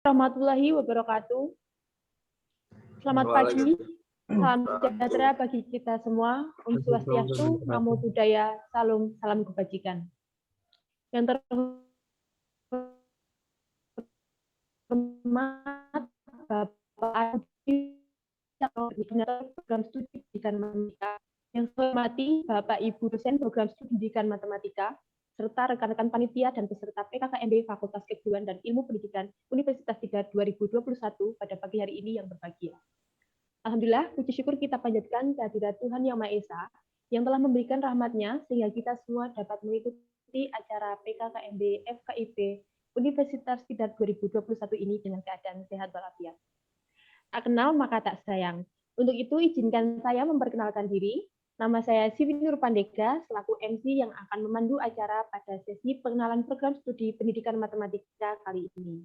Warahmatullahi wabarakatuh. Selamat pagi, salam sejahtera bagi kita semua. Om Swastiastu, Namo Buddhaya, salam kebajikan. Yang terhormat Bapak Adi, program studi pendidikan matematika. Yang saya hormati Bapak Ibu dosen program studi pendidikan matematika, serta rekan-rekan panitia dan peserta PKKMB Fakultas Keguruan dan Ilmu Pendidikan Universitas 3 2021 pada pagi hari ini yang berbahagia. Alhamdulillah, puji syukur kita panjatkan kehadirat Tuhan Yang Maha Esa yang telah memberikan rahmat-Nya sehingga kita semua dapat mengikuti acara PKKMB FKIP Universitas Tidar 2021 ini dengan keadaan sehat walafiat. Tak kenal maka tak sayang. Untuk itu izinkan saya memperkenalkan diri. Nama saya Siwi Nur Pandega, selaku MC yang akan memandu acara pada sesi pengenalan program studi pendidikan matematika kali ini.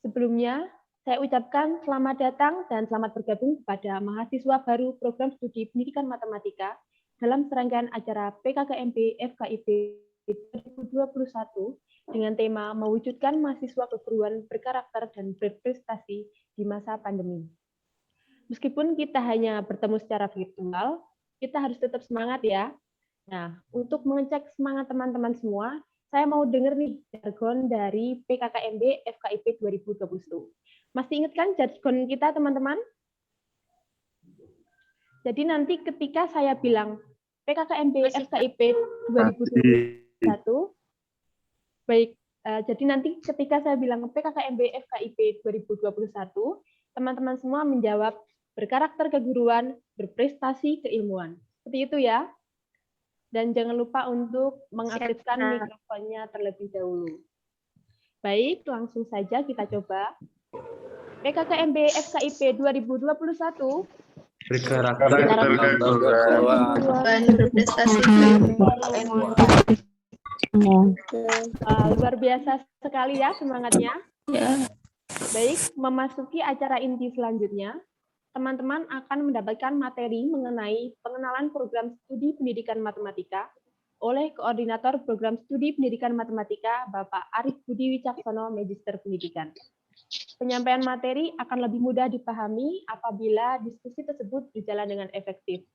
Sebelumnya, saya ucapkan selamat datang dan selamat bergabung kepada mahasiswa baru program studi pendidikan matematika dalam serangkaian acara PKKMB FKIP 2021 dengan tema mewujudkan mahasiswa keguruan berkarakter dan berprestasi di masa pandemi. Meskipun kita hanya bertemu secara virtual, kita harus tetap semangat ya. Nah, untuk mengecek semangat teman-teman semua, saya mau dengar nih jargon dari PKKMB FKIP 2021. Masih ingat kan jargon kita teman-teman? Jadi nanti ketika saya bilang PKKMB FKIP 2021, baik, jadi nanti ketika saya bilang PKKMB FKIP 2021, teman-teman semua menjawab berkarakter keguruan, berprestasi keilmuan. Seperti itu ya. Dan jangan lupa untuk mengaktifkan mikrofonnya terlebih dahulu. Baik, langsung saja kita coba. PKKMB FKIP 2021. Berkarakter keguruan, berprestasi luar biasa sekali ya semangatnya. ya. Baik, memasuki acara inti selanjutnya, teman-teman akan mendapatkan materi mengenai pengenalan program studi pendidikan matematika oleh Koordinator Program Studi Pendidikan Matematika, Bapak Arif Budi Wicaksono, Magister Pendidikan. Penyampaian materi akan lebih mudah dipahami apabila diskusi tersebut berjalan dengan efektif.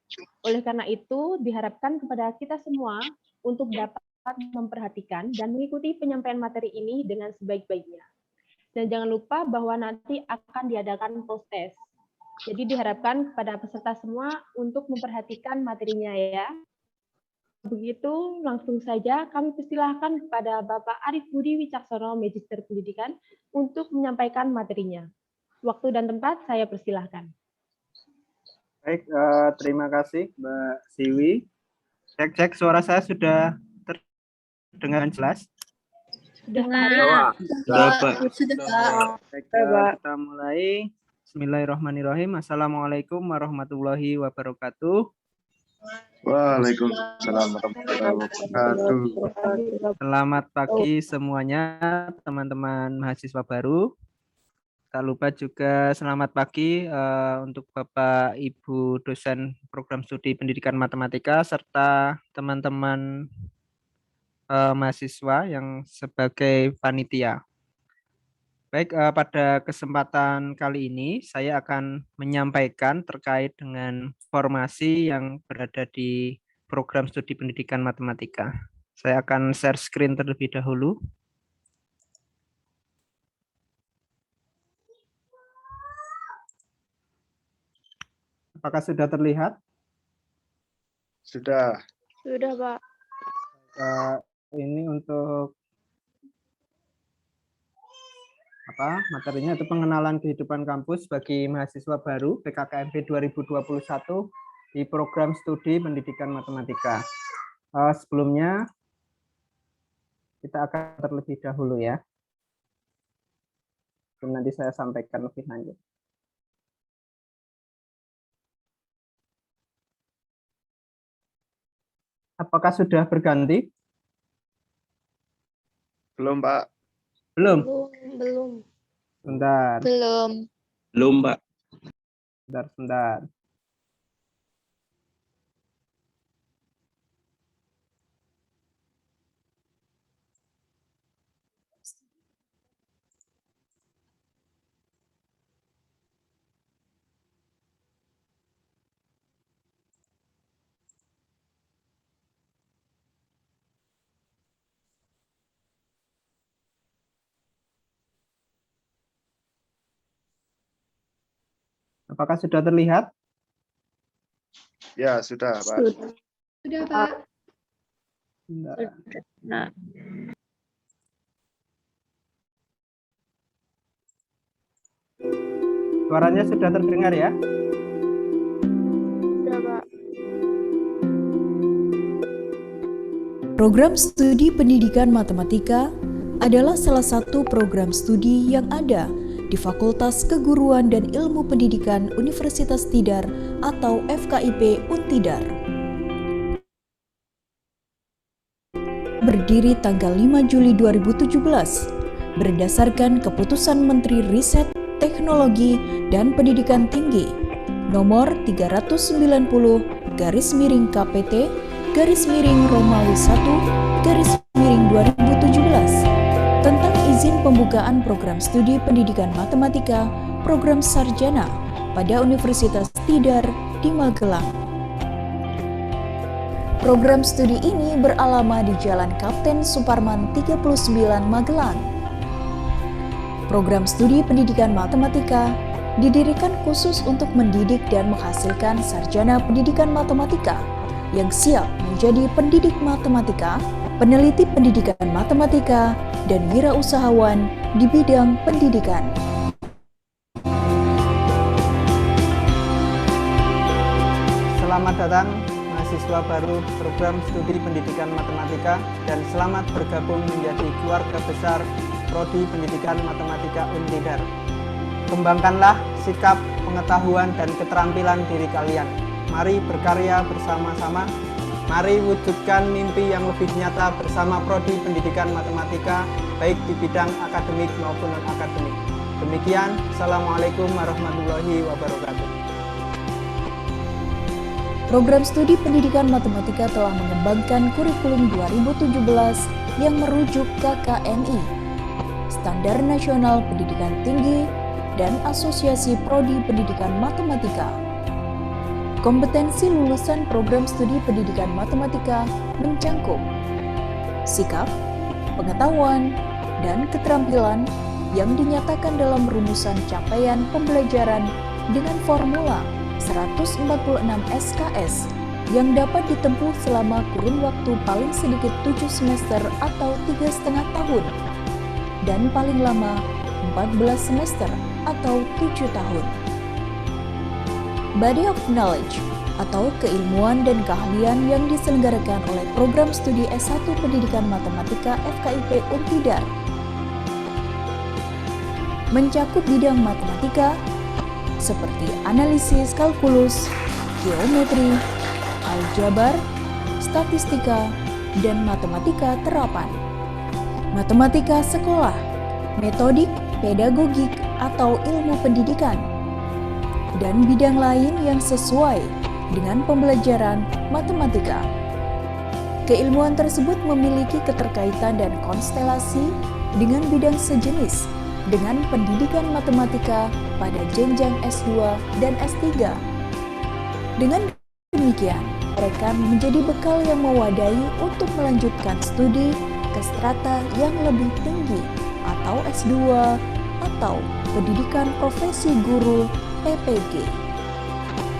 Oleh karena itu, diharapkan kepada kita semua untuk dapat memperhatikan dan mengikuti penyampaian materi ini dengan sebaik-baiknya. Dan jangan lupa bahwa nanti akan diadakan post-test. Jadi diharapkan kepada peserta semua untuk memperhatikan materinya ya. Begitu, langsung saja kami persilahkan kepada Bapak Arif Budi Wicaksono, Magister Pendidikan, untuk menyampaikan materinya. Waktu dan tempat saya persilahkan. Baik, terima kasih Mbak Siwi. Cek suara saya sudah terdengar jelas. Sudah Sudah, Baik, kita mulai. Bismillahirrahmanirrahim. Assalamualaikum warahmatullahi wabarakatuh. Waalaikumsalam warahmatullahi wabarakatuh. Selamat pagi semuanya teman-teman mahasiswa baru. Tak lupa juga selamat pagi untuk Bapak Ibu dosen program studi pendidikan matematika serta teman-teman mahasiswa yang sebagai panitia. Baik, pada kesempatan kali ini saya akan menyampaikan terkait dengan formasi yang berada di program studi pendidikan matematika. Saya akan share screen terlebih dahulu. Apakah sudah terlihat? Sudah. Sudah, Pak. Ini untuk materinya itu pengenalan kehidupan kampus bagi mahasiswa baru PKKMB 2021 di program studi pendidikan matematika. Sebelumnya kita akan terlebih dahulu ya. Nanti saya sampaikan lebih lanjut. Apakah sudah berganti? Belum, Pak. Belum. Belum. belum, Pak. Sebentar. Apakah sudah terlihat? Ya, sudah, Pak. Sudah, Pak. Bentar. Nah, Suaranya sudah terdengar ya? Sudah, Pak. Program Studi Pendidikan Matematika adalah salah satu program studi yang ada di Fakultas Keguruan dan Ilmu Pendidikan Universitas Tidar atau FKIP Untidar. Berdiri tanggal 5 Juli 2017 berdasarkan keputusan Menteri Riset, Teknologi, dan Pendidikan Tinggi nomor 390/KPT/Romawi 1/2017 tentang izin pembukaan program studi pendidikan matematika program sarjana pada Universitas Tidar di Magelang. Program studi ini beralama di Jalan Kapten Suparman 39 Magelang. Program studi pendidikan matematika didirikan khusus untuk mendidik dan menghasilkan sarjana pendidikan matematika yang siap menjadi pendidik matematika, peneliti pendidikan matematika, dan wirausahawan di bidang pendidikan. Selamat datang mahasiswa baru program studi pendidikan matematika dan selamat bergabung menjadi keluarga besar Prodi Pendidikan Matematika Untidar. Kembangkanlah sikap, pengetahuan, dan keterampilan diri kalian. Mari berkarya bersama-sama. Mari wujudkan mimpi yang lebih nyata bersama Prodi Pendidikan Matematika, baik di bidang akademik maupun non-akademik. Demikian, Assalamualaikum warahmatullahi wabarakatuh. Program studi pendidikan matematika telah mengembangkan kurikulum 2017 yang merujuk KKNI, Standar Nasional Pendidikan Tinggi, dan Asosiasi Prodi Pendidikan Matematika. Kompetensi lulusan program studi pendidikan matematika mencangkup sikap, pengetahuan, dan keterampilan yang dinyatakan dalam rumusan capaian pembelajaran dengan formula 146 SKS yang dapat ditempuh selama kurun waktu paling sedikit 7 semester atau 3,5 tahun dan paling lama 14 semester atau 7 tahun. Body of Knowledge atau keilmuan dan keahlian yang diselenggarakan oleh program studi S1 Pendidikan Matematika FKIP Untidar mencakup bidang matematika seperti analisis kalkulus, geometri, aljabar, statistika, dan matematika terapan. Matematika sekolah, metodik, pedagogik, atau ilmu pendidikan, dan bidang lain yang sesuai dengan pembelajaran matematika. Keilmuan tersebut memiliki keterkaitan dan konstelasi dengan bidang sejenis dengan pendidikan matematika pada jenjang S2 dan S3. Dengan demikian, mereka menjadi bekal yang mewadai untuk melanjutkan studi ke strata yang lebih tinggi atau S2 atau pendidikan profesi guru PPG.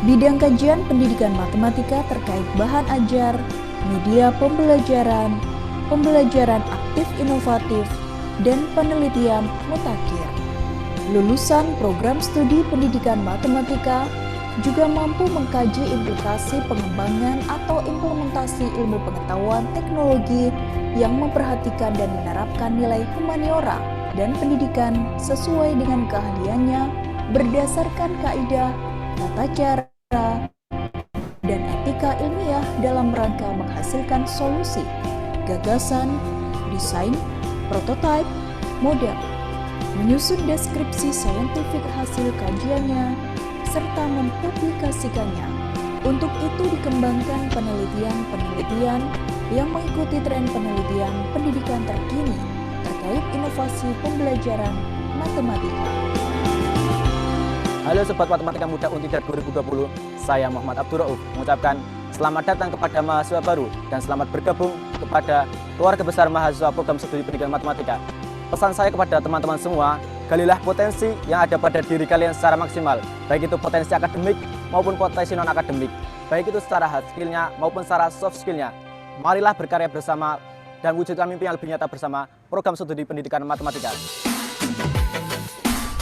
Bidang kajian pendidikan matematika terkait bahan ajar, media pembelajaran, pembelajaran aktif inovatif, dan penelitian mutakhir. Lulusan program studi pendidikan matematika juga mampu mengkaji implikasi pengembangan atau implementasi ilmu pengetahuan teknologi yang memperhatikan dan menerapkan nilai humaniora dan pendidikan sesuai dengan keahliannya berdasarkan kaidah, tata cara, dan etika ilmiah dalam rangka menghasilkan solusi, gagasan, desain, prototipe, model, menyusun deskripsi saintifik hasil kajiannya, serta mempublikasikannya. Untuk itu dikembangkan penelitian-penelitian yang mengikuti tren penelitian pendidikan terkini terkait inovasi pembelajaran matematika. Halo Sobat Matematika Muda Untidar 2020, saya Muhammad Abdul Rauf mengucapkan selamat datang kepada mahasiswa baru dan selamat bergabung kepada keluarga besar mahasiswa program studi pendidikan matematika. Pesan saya kepada teman-teman semua, Galilah potensi yang ada pada diri kalian secara maksimal, baik itu potensi akademik maupun potensi non-akademik, baik itu secara hard skill-nya maupun secara soft skill-nya. Marilah berkarya bersama dan wujudkan mimpi yang lebih nyata bersama program studi pendidikan matematika.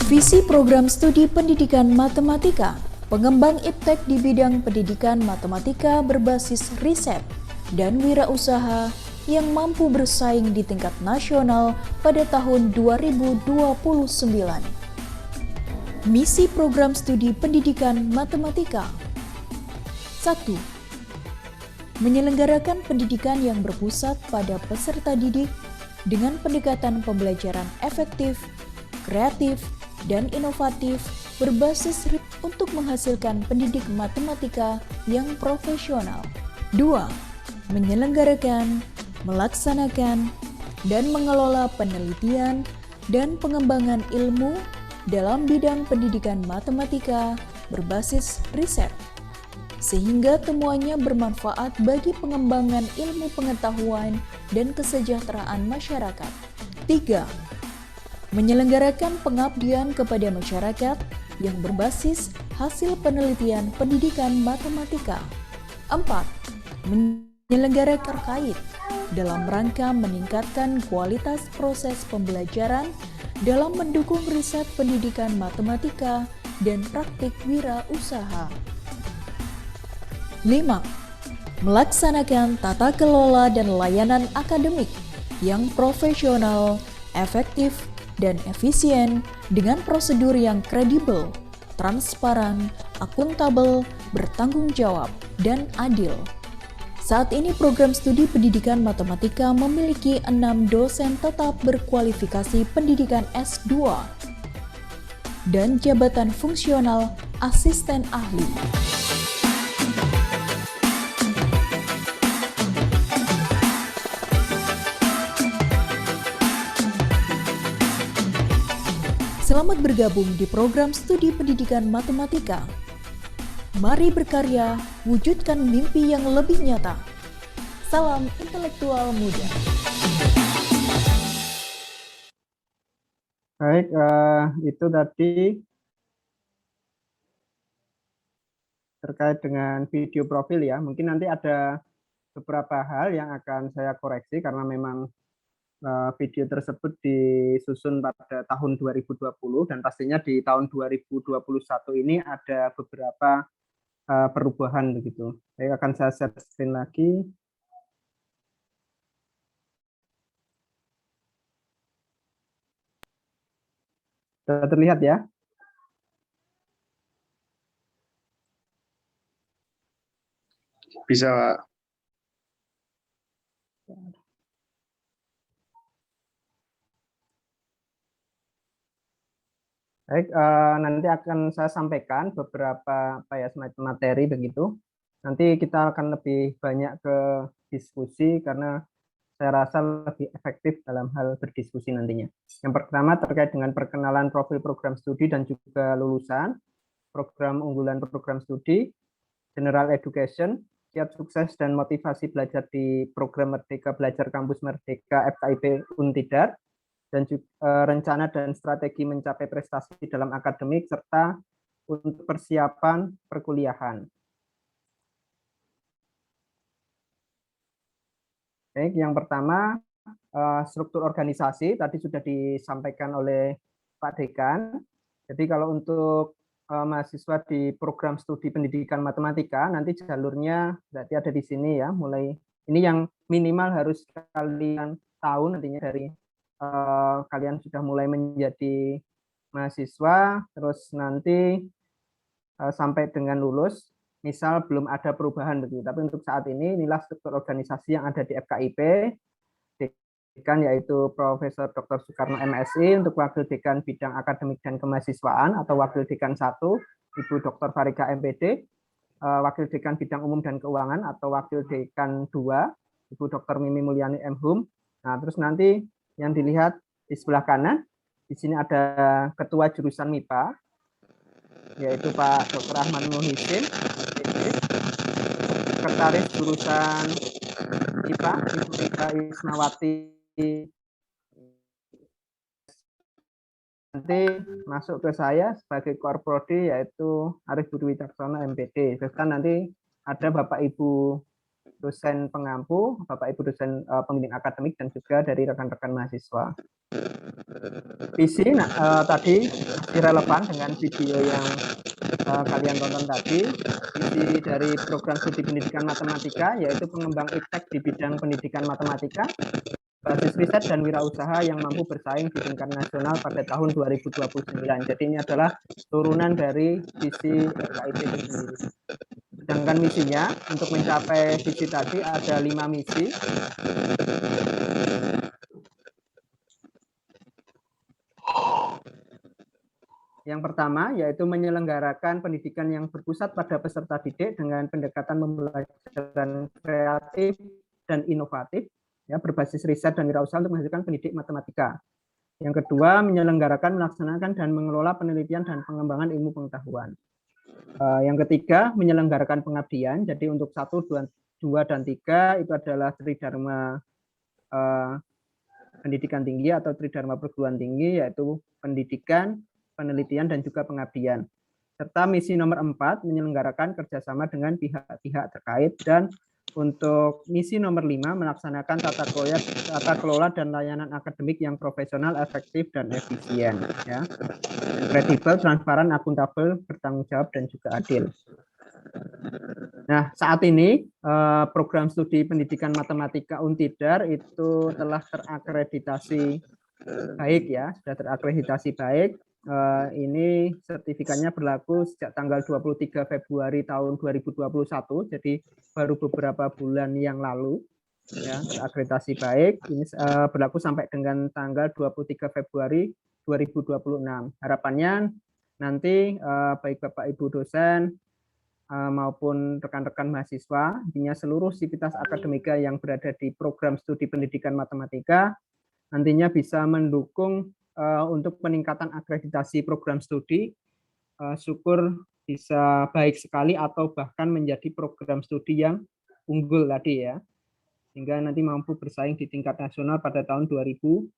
Visi program studi pendidikan matematika, pengembang iptek di bidang pendidikan matematika berbasis riset dan wirausaha yang mampu bersaing di tingkat nasional pada tahun 2029. Misi program studi pendidikan matematika. 1. Menyelenggarakan pendidikan yang berpusat pada peserta didik dengan pendekatan pembelajaran efektif, kreatif, dan inovatif berbasis untuk menghasilkan pendidik matematika yang profesional. 2. Menyelenggarakan, melaksanakan, dan mengelola penelitian dan pengembangan ilmu dalam bidang pendidikan matematika berbasis riset, sehingga temuannya bermanfaat bagi pengembangan ilmu pengetahuan dan kesejahteraan masyarakat. 3. Menyelenggarakan pengabdian kepada masyarakat yang berbasis hasil penelitian pendidikan matematika. 4. Menyelenggarakan terkait dalam rangka meningkatkan kualitas proses pembelajaran dalam mendukung riset pendidikan matematika dan praktik wirausaha. 5. Melaksanakan tata kelola dan layanan akademik yang profesional, efektif, dan efisien dengan prosedur yang kredibel, transparan, akuntabel, bertanggung jawab, dan adil. Saat ini program studi pendidikan matematika memiliki 6 dosen tetap berkualifikasi pendidikan S2 dan jabatan fungsional asisten ahli. Selamat bergabung di program studi pendidikan matematika. Mari berkarya, wujudkan mimpi yang lebih nyata. Salam intelektual muda. Baik, itu tadi terkait dengan video profil ya. Mungkin nanti ada beberapa hal yang akan saya koreksi karena memang video tersebut disusun pada tahun 2020 dan pastinya di tahun 2021 ini ada beberapa perubahan begitu. Saya akan share screen lagi. Sudah terlihat ya? Bisa, Pak. Baik, nanti akan saya sampaikan beberapa materi begitu. Nanti kita akan lebih banyak ke diskusi karena saya rasa lebih efektif dalam hal berdiskusi nantinya. Yang pertama terkait dengan perkenalan profil program studi dan juga lulusan, program unggulan program studi, general education, kiat sukses dan motivasi belajar di program Merdeka Belajar Kampus Merdeka FKIP Untidar, dan juga rencana dan strategi mencapai prestasi dalam akademik serta untuk persiapan perkuliahan. Baik, yang pertama struktur organisasi tadi sudah disampaikan oleh Pak Dekan. Jadi kalau untuk mahasiswa di program studi pendidikan matematika nanti jalurnya berarti ada di sini ya, mulai ini yang minimal harus kalian tahu nantinya dari kalian sudah mulai menjadi mahasiswa, terus nanti sampai dengan lulus, misal belum ada perubahan begitu. Tapi untuk saat ini inilah struktur organisasi yang ada di FKIP. Dekan yaitu Profesor Dr. Soekarno MSI, untuk Wakil Dekan Bidang Akademik dan Kemahasiswaan atau Wakil Dekan 1, Ibu Dr. Farika MPD, Wakil Dekan Bidang Umum dan Keuangan atau Wakil Dekan 2, Ibu Dr. Mimi Mulyani MHum. Nah, terus nanti yang dilihat di sebelah kanan, di sini ada Ketua Jurusan MIPA, yaitu Pak Dr. Ahmad Muhyiddin, Sekretaris Jurusan IPA, Ibu Rika Isnawati nanti masuk ke saya sebagai core prodi yaitu Arif Budi Wicaksono MPD. Serta nanti ada Bapak Ibu dosen pengampu, Bapak Ibu dosen pembimbing akademik dan juga dari rekan-rekan mahasiswa. Visi tadi masih relevan dengan video yang kalian tonton tadi. Visi dari program studi pendidikan matematika yaitu pengembang iptek di bidang pendidikan matematika, basis riset dan wirausaha yang mampu bersaing di tingkat nasional pada tahun 2029. Jadi ini adalah turunan dari visi FKIP itu sendiri. Sedangkan misinya untuk mencapai visi tadi ada 5 misi. Yang pertama yaitu menyelenggarakan pendidikan yang berpusat pada peserta didik dengan pendekatan pembelajaran kreatif dan inovatif, ya, berbasis riset dan wirausaha untuk menghasilkan pendidik matematika. Yang kedua, menyelenggarakan, melaksanakan, dan mengelola penelitian dan pengembangan ilmu pengetahuan. Yang ketiga, menyelenggarakan pengabdian. Jadi untuk 1, 2, dan 3 itu adalah Tridharma pendidikan tinggi atau Tridharma perguruan tinggi, yaitu pendidikan, penelitian, dan juga pengabdian. Serta misi nomor 4, menyelenggarakan kerjasama dengan pihak-pihak terkait. Dan untuk misi nomor 5, melaksanakan tata kelola dan layanan akademik yang profesional, efektif, dan efisien. Ya. Kredibel, transparan, akuntabel, bertanggung jawab, dan juga adil. Nah, saat ini program studi pendidikan matematika Untidar itu telah terakreditasi baik, ya, sudah terakreditasi baik. Ini sertifikatnya berlaku sejak tanggal 23 Februari tahun 2021, jadi baru beberapa bulan yang lalu, ya, terakreditasi baik. Ini berlaku sampai dengan tanggal 23 Februari 2026. Harapannya nanti baik Bapak Ibu dosen maupun rekan-rekan mahasiswa, intinya seluruh sivitas akademika yang berada di program studi pendidikan matematika nantinya bisa mendukung untuk peningkatan akreditasi program studi, syukur bisa baik sekali atau bahkan menjadi program studi yang unggul tadi, ya, sehingga nanti mampu bersaing di tingkat nasional pada tahun 2029.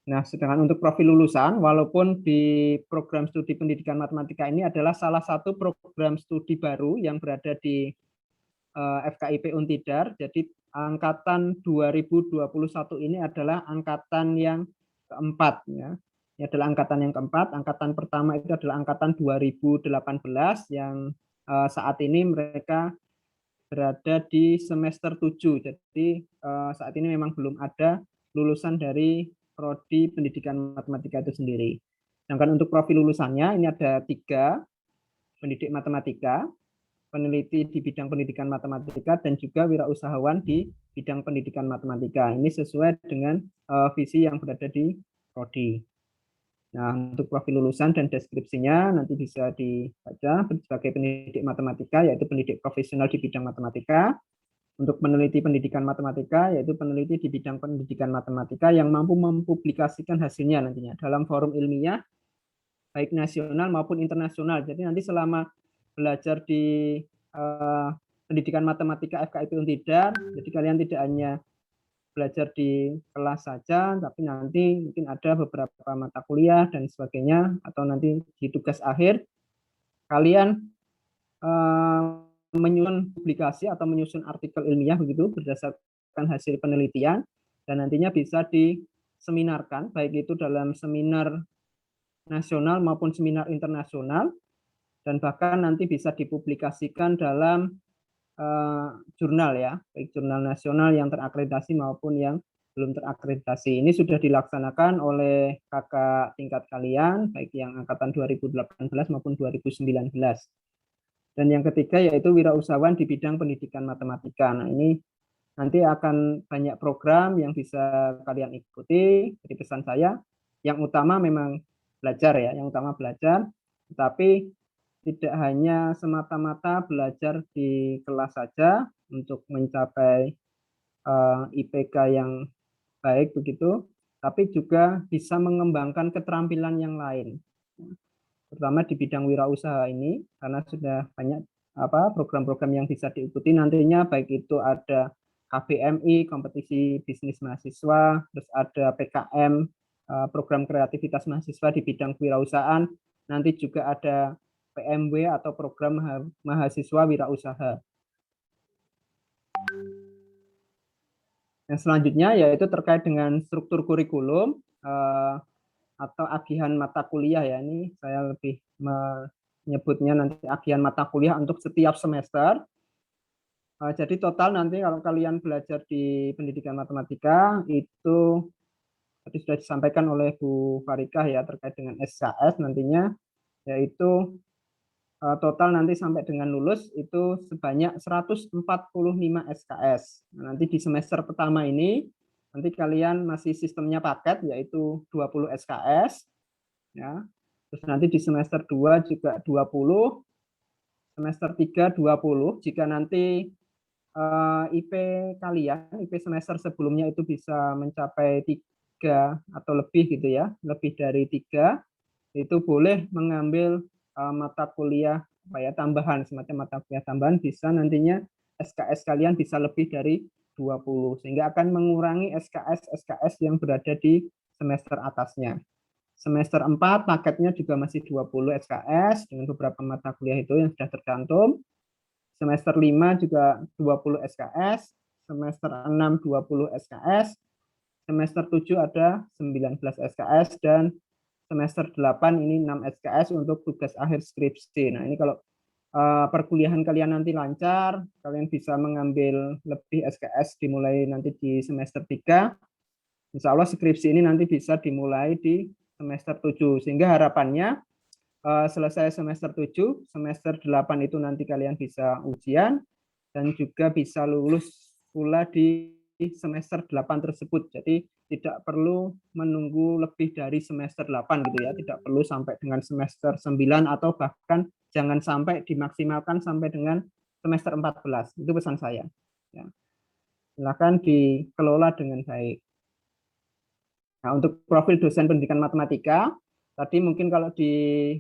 Nah, sedangkan untuk profil lulusan, walaupun di program studi pendidikan matematika ini adalah salah satu program studi baru yang berada di FKIP Untidar, jadi angkatan 2021 ini adalah angkatan yang keempat, ya. Ini adalah angkatan yang keempat. Angkatan pertama itu adalah angkatan 2018 yang saat ini mereka berada di semester 7. Jadi saat ini memang belum ada lulusan dari prodi pendidikan matematika itu sendiri. Sedangkan untuk profil lulusannya ini ada 3, pendidik matematika, peneliti di bidang pendidikan matematika, dan juga wirausahawan di bidang pendidikan matematika. Ini sesuai dengan visi yang berada di prodi. Nah, untuk profil lulusan dan deskripsinya nanti bisa dibaca sebagai pendidik matematika, yaitu pendidik profesional di bidang matematika. Untuk peneliti pendidikan matematika, yaitu peneliti di bidang pendidikan matematika yang mampu mempublikasikan hasilnya nantinya dalam forum ilmiah, baik nasional maupun internasional. Jadi nanti selama belajar di pendidikan matematika FKIP Untidar, jadi kalian tidak hanya belajar di kelas saja, tapi nanti mungkin ada beberapa mata kuliah dan sebagainya, atau nanti di tugas akhir kalian menyusun publikasi atau menyusun artikel ilmiah begitu berdasarkan hasil penelitian, dan nantinya bisa diseminarkan baik itu dalam seminar nasional maupun seminar internasional, dan bahkan nanti bisa dipublikasikan dalam jurnal, ya, baik jurnal nasional yang terakreditasi maupun yang belum terakreditasi. Ini sudah dilaksanakan oleh kakak tingkat kalian baik yang angkatan 2018 maupun 2019. Dan yang ketiga yaitu wirausahawan di bidang pendidikan matematika. Nah, ini nanti akan banyak program yang bisa kalian ikuti. Jadi pesan saya, yang utama memang belajar, ya, yang utama belajar, tetapi tidak hanya semata-mata belajar di kelas saja untuk mencapai IPK yang baik begitu, tapi juga bisa mengembangkan keterampilan yang lain, terutama di bidang wirausaha ini, karena sudah banyak program-program yang bisa diikuti nantinya, baik itu ada KBMI, kompetisi bisnis mahasiswa, terus ada PKM program kreativitas mahasiswa di bidang kewirausahaan, nanti juga ada PMW atau program mahasiswa wirausaha. Yang selanjutnya yaitu terkait dengan struktur kurikulum atau agihan mata kuliah ya. Ini saya lebih menyebutnya nanti agihan mata kuliah untuk setiap semester. Jadi total nanti kalau kalian belajar di pendidikan matematika itu tadi sudah disampaikan oleh Bu Farikah ya terkait dengan SKS nantinya, yaitu total nanti sampai dengan lulus itu sebanyak 145 SKS. Nah, nanti di semester pertama ini nanti kalian masih sistemnya paket yaitu 20 SKS ya. Terus nanti di semester 2 juga 20, semester 3 20. Jika nanti IP kalian, IP semester sebelumnya itu bisa mencapai 3 atau lebih gitu ya, lebih dari 3, itu boleh mengambil mata kuliah tambahan, semacam mata kuliah tambahan, bisa nantinya SKS kalian bisa lebih dari 20, sehingga akan mengurangi SKS yang berada di semester atasnya. Semester 4 paketnya juga masih 20 SKS dengan beberapa mata kuliah itu yang sudah tercantum. Semester 5 juga 20 SKS, semester 6 20 SKS, semester 7 ada 19 SKS, dan semester 8 ini 6 SKS untuk tugas akhir skripsi. Nah, ini kalau perkuliahan kalian nanti lancar, kalian bisa mengambil lebih SKS dimulai nanti di semester 3. Insya Allah skripsi ini nanti bisa dimulai di semester 7, sehingga harapannya selesai semester 7, semester 8 itu nanti kalian bisa ujian dan juga bisa lulus pula di semester 8 tersebut. Jadi tidak perlu menunggu lebih dari semester 8 gitu ya, tidak perlu sampai dengan semester 9 atau bahkan jangan sampai dimaksimalkan sampai dengan semester 14. Itu pesan saya. Ya. Silakan dikelola dengan baik. Nah, untuk profil dosen pendidikan matematika, tadi mungkin kalau di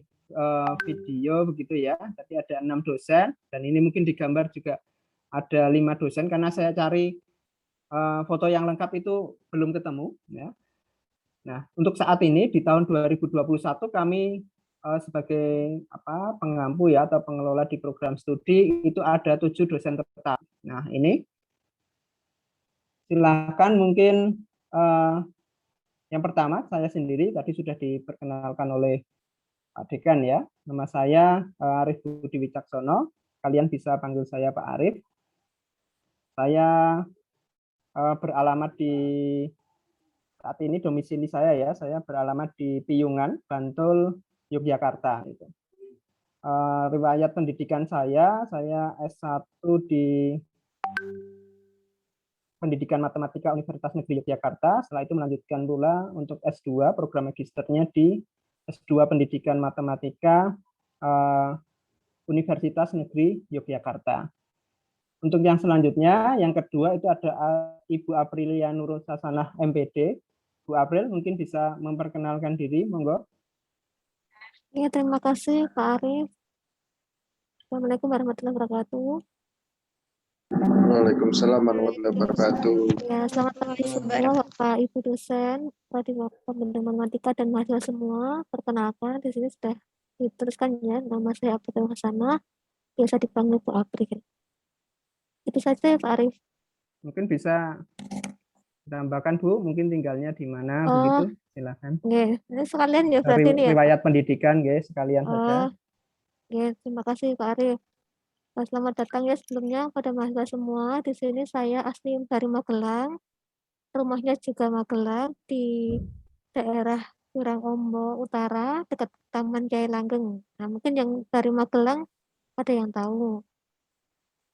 video begitu ya, tadi ada 6 dosen, dan ini mungkin di gambar juga ada 5 dosen, karena saya cari foto yang lengkap itu belum ketemu. Ya. Nah, untuk saat ini di tahun 2021 kami sebagai pengampu ya atau pengelola di program studi itu ada 7 dosen tetap. Nah, ini silakan mungkin yang pertama saya sendiri tadi sudah diperkenalkan oleh Pak Dekan ya. Nama saya Arif Budi Wicaksono. Kalian bisa panggil saya Pak Arif. Saya beralamat di saat ini domisili saya ya. Saya beralamat di Piyungan, Bantul, Yogyakarta. Riwayat pendidikan saya S1 di Pendidikan Matematika Universitas Negeri Yogyakarta. Setelah itu melanjutkan pula untuk S2, program magisternya di S2 Pendidikan Matematika Universitas Negeri Yogyakarta. Untuk yang selanjutnya, yang kedua itu ada Ibu Aprilia Nurul Sasanah MPD. Bu April mungkin bisa memperkenalkan diri, monggo. Ya, terima kasih Pak Arif. Assalamualaikum warahmatullahi wabarakatuh. Waalaikumsalam warahmatullahi wabarakatuh. Ya, selamat pagi semua Bapak Ibu dosen, Bapak Pembina Matematika dan mahasiswa semua. Perkenalkan di sini sudah dituliskan ya, nama saya April Hasanah, biasa dipanggil Bu April. Itu saja ya Pak Arif. Mungkin bisa tambahkan Bu, mungkin tinggalnya di mana begitu, silakan. Oke, ini sekalian ya berarti ini ya. Riwayat pendidikan guys, sekalian saja. Oke, terima kasih Pak Arif. Selamat datang ya sebelumnya pada mahasiswa semua. Di sini saya asli dari Magelang. Rumahnya juga Magelang di daerah Jurangombo Utara dekat Taman Kiai Langgeng. Nah, mungkin yang dari Magelang ada yang tahu.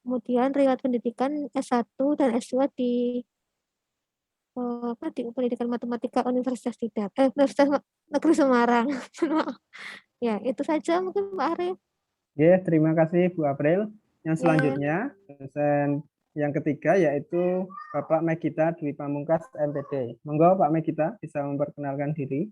Kemudian riwayat pendidikan S1 dan S2 di Pendidikan Matematika Universitas Negeri Semarang. Ya, itu saja mungkin Pak Arif. Ya, terima kasih Bu April. Yang selanjutnya, dosen yang ketiga yaitu Bapak Megita Dwi Pamungkas MPD. Monggo Pak Megita bisa memperkenalkan diri.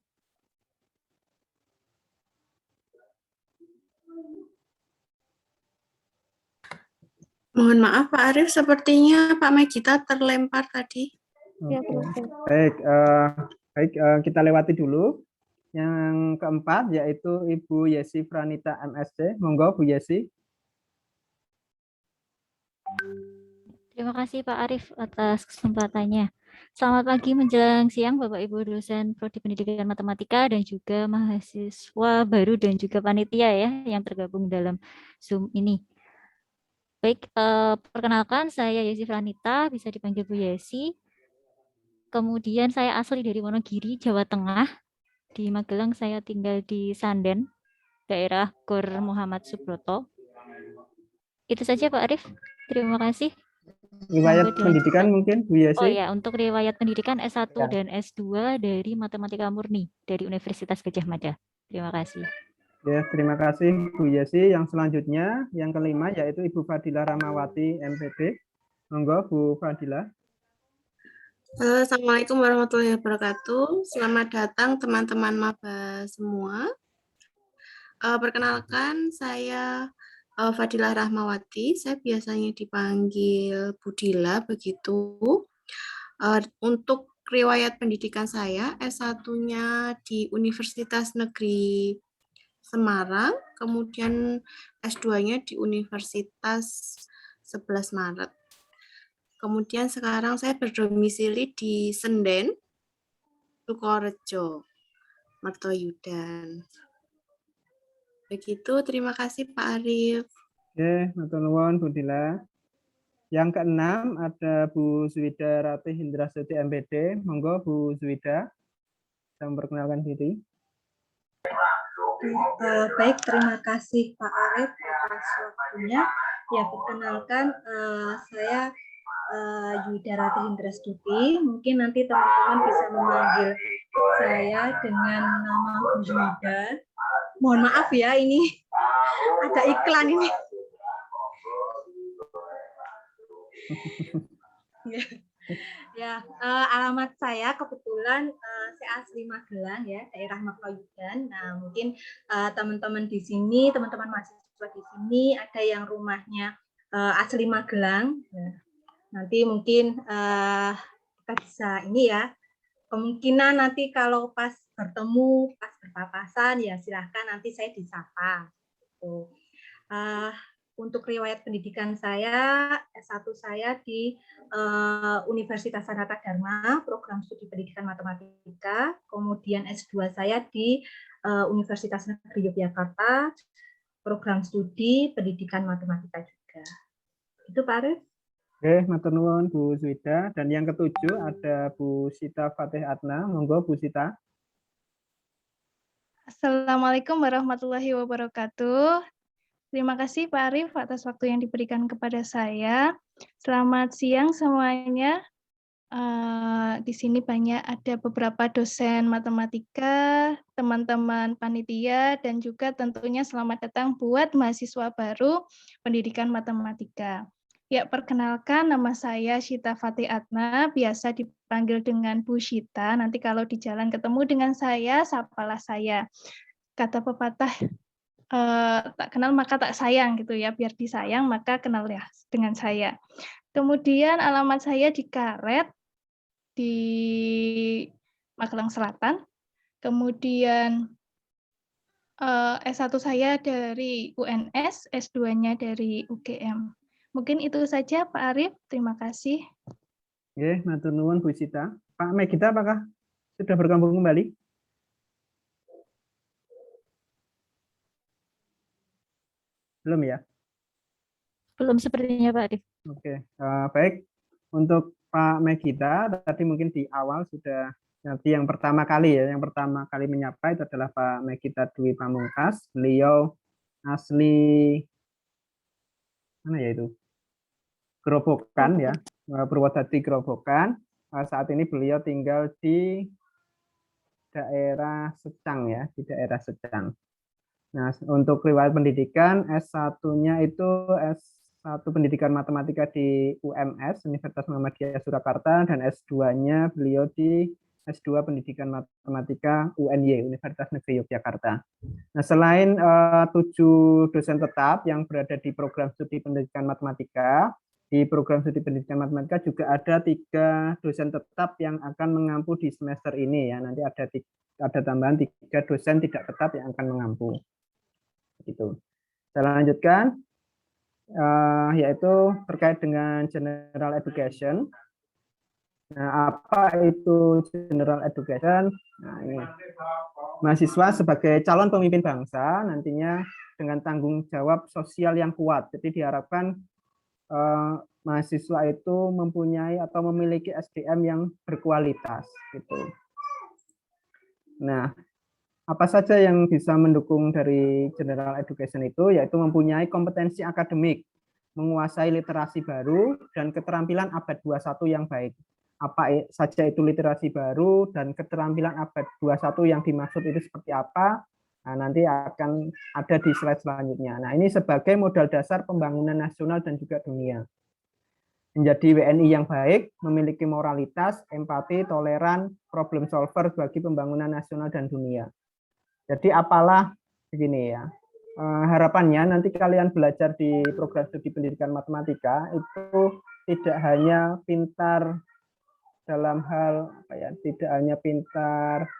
Mohon maaf Pak Arif, sepertinya Pak Megita terlempar tadi. Ya, Baik, Baik, kita lewati dulu. Yang keempat yaitu Ibu Yesi Pranita MSc. Monggo Bu Yesi. Terima kasih Pak Arief atas kesempatannya. Selamat pagi menjelang siang Bapak Ibu dosen Prodi Pendidikan Matematika dan juga mahasiswa baru dan juga panitia ya yang tergabung dalam Zoom ini. Baik, perkenalkan saya Yesi Pranita, bisa dipanggil Bu Yesi. Kemudian saya asli dari Wonogiri, Jawa Tengah. Di Magelang saya tinggal di Sanden, daerah Gor Muhammad Subroto. Itu saja Pak Arief. Terima kasih. Riwayat Monggo pendidikan dilanjutkan. mungkin Bu Yesi. Oh ya, untuk riwayat pendidikan S1 Ya. dan S2 dari Matematika Murni dari Universitas Gadjah Mada. Terima kasih. Ya, terima kasih Bu Yesi. Yang selanjutnya, yang kelima yaitu Ibu Fadila Ramawati MPD. Monggo Bu Fadila. Assalamualaikum warahmatullahi wabarakatuh. Selamat datang teman-teman maba semua. Perkenalkan, saya Fadilah Rahmawati. Saya biasanya dipanggil Budila begitu. Untuk riwayat pendidikan saya, S1-nya di Universitas Negeri Semarang, kemudian S2-nya di Universitas 11 Maret. Kemudian sekarang saya berdomisili di Senden, Sukorejo, Mertoyudan. Begitu, terima kasih Pak Arief. Oke, matur nuwun Bu Dila. Yang keenam ada Bu Zwida Ratih Indrastuti MPD. Monggo Bu Zwida, bisa memperkenalkan diri. Baik, terima kasih Pak Arief atas waktunya. Ya, perkenalkan saya Yuda Ratih Indrastuti. Mungkin nanti teman-teman bisa memanggil saya dengan nama Bu Yuda. Mohon maaf ya, ini ada iklan ini. Ya, alamat saya kebetulan saya asli Magelang ya, daerah Mertoyudan. Nah, mungkin teman-teman di sini, teman-teman mahasiswa di sini ada yang rumahnya asli Magelang. Nah, nanti mungkin kita bisa ini ya, kemungkinan nanti kalau pas bertemu, pas berpapasan ya silahkan nanti saya disapa. Gitu. Untuk riwayat pendidikan saya, S1 saya di Universitas Sanata Dharma, program studi pendidikan matematika, kemudian S2 saya di Universitas Negeri Yogyakarta, program studi pendidikan matematika juga. Itu Pak Arief. Oke, matur nuwun Bu Zwida. Dan yang ketujuh ada Bu Sita Fatih Atna. Monggo Bu Sita. Assalamualaikum warahmatullahi wabarakatuh. Terima kasih Pak Arief atas waktu yang diberikan kepada saya. Selamat siang semuanya. Di sini ada beberapa dosen matematika, teman-teman panitia, dan juga tentunya selamat datang buat mahasiswa baru pendidikan matematika. Ya, perkenalkan nama saya Syita Fatih Atna, biasa dipanggil dengan Bu Syita. Nanti kalau di jalan ketemu dengan saya, sapalah saya. Kata pepatah, tak kenal maka tak sayang gitu ya, biar disayang maka kenal ya dengan saya. Kemudian alamat saya di Karet, di Magelang Selatan. Kemudian S1 saya dari UNS, S2-nya dari UGM. Mungkin itu saja Pak Arief, terima kasih. Oke, matur nuwun Bu Sita. Pak Megita apakah sudah bergabung kembali? Belum ya? Belum sepertinya Pak Arief. Oke, baik. Untuk Pak Megita, tadi mungkin di awal sudah, nanti yang pertama kali menyapa itu adalah Pak Megita Dwi Pamungkas. Beliau asli mana ya itu? Grobogan ya, Purwodadi Grobogan. Saat ini beliau tinggal di daerah Secang ya, di daerah Secang. Nah, untuk riwayat pendidikan S1-nya itu S1 Pendidikan Matematika di UMS, Universitas Muhammadiyah Surakarta, dan S2-nya beliau di S2 Pendidikan Matematika UNY, Universitas Negeri Yogyakarta. Nah, selain 7 dosen tetap yang berada di program studi pendidikan matematika, di program studi pendidikan matematika juga ada 3 dosen tetap yang akan mengampu di semester ini ya. Nanti ada tambahan 3 dosen tidak tetap yang akan mengampu. Gitu. Saya lanjutkan, yaitu terkait dengan general education. Nah, apa itu general education? Nah, ini mahasiswa sebagai calon pemimpin bangsa nantinya dengan tanggung jawab sosial yang kuat. Jadi diharapkan mahasiswa itu mempunyai atau memiliki SDM yang berkualitas gitu. Nah, apa saja yang bisa mendukung dari general education itu, yaitu mempunyai kompetensi akademik, menguasai literasi baru dan keterampilan abad 21 yang baik. Apa saja itu literasi baru dan keterampilan abad 21 yang dimaksud itu seperti apa? Nah, nanti akan ada di slide selanjutnya. Nah, ini sebagai modal dasar pembangunan nasional dan juga dunia. Menjadi WNI yang baik, memiliki moralitas, empati, toleran, problem solver bagi pembangunan nasional dan dunia. Jadi apalah begini ya, harapannya nanti kalian belajar di program studi pendidikan matematika itu tidak hanya pintar dalam hal apa ya, tidak hanya pintar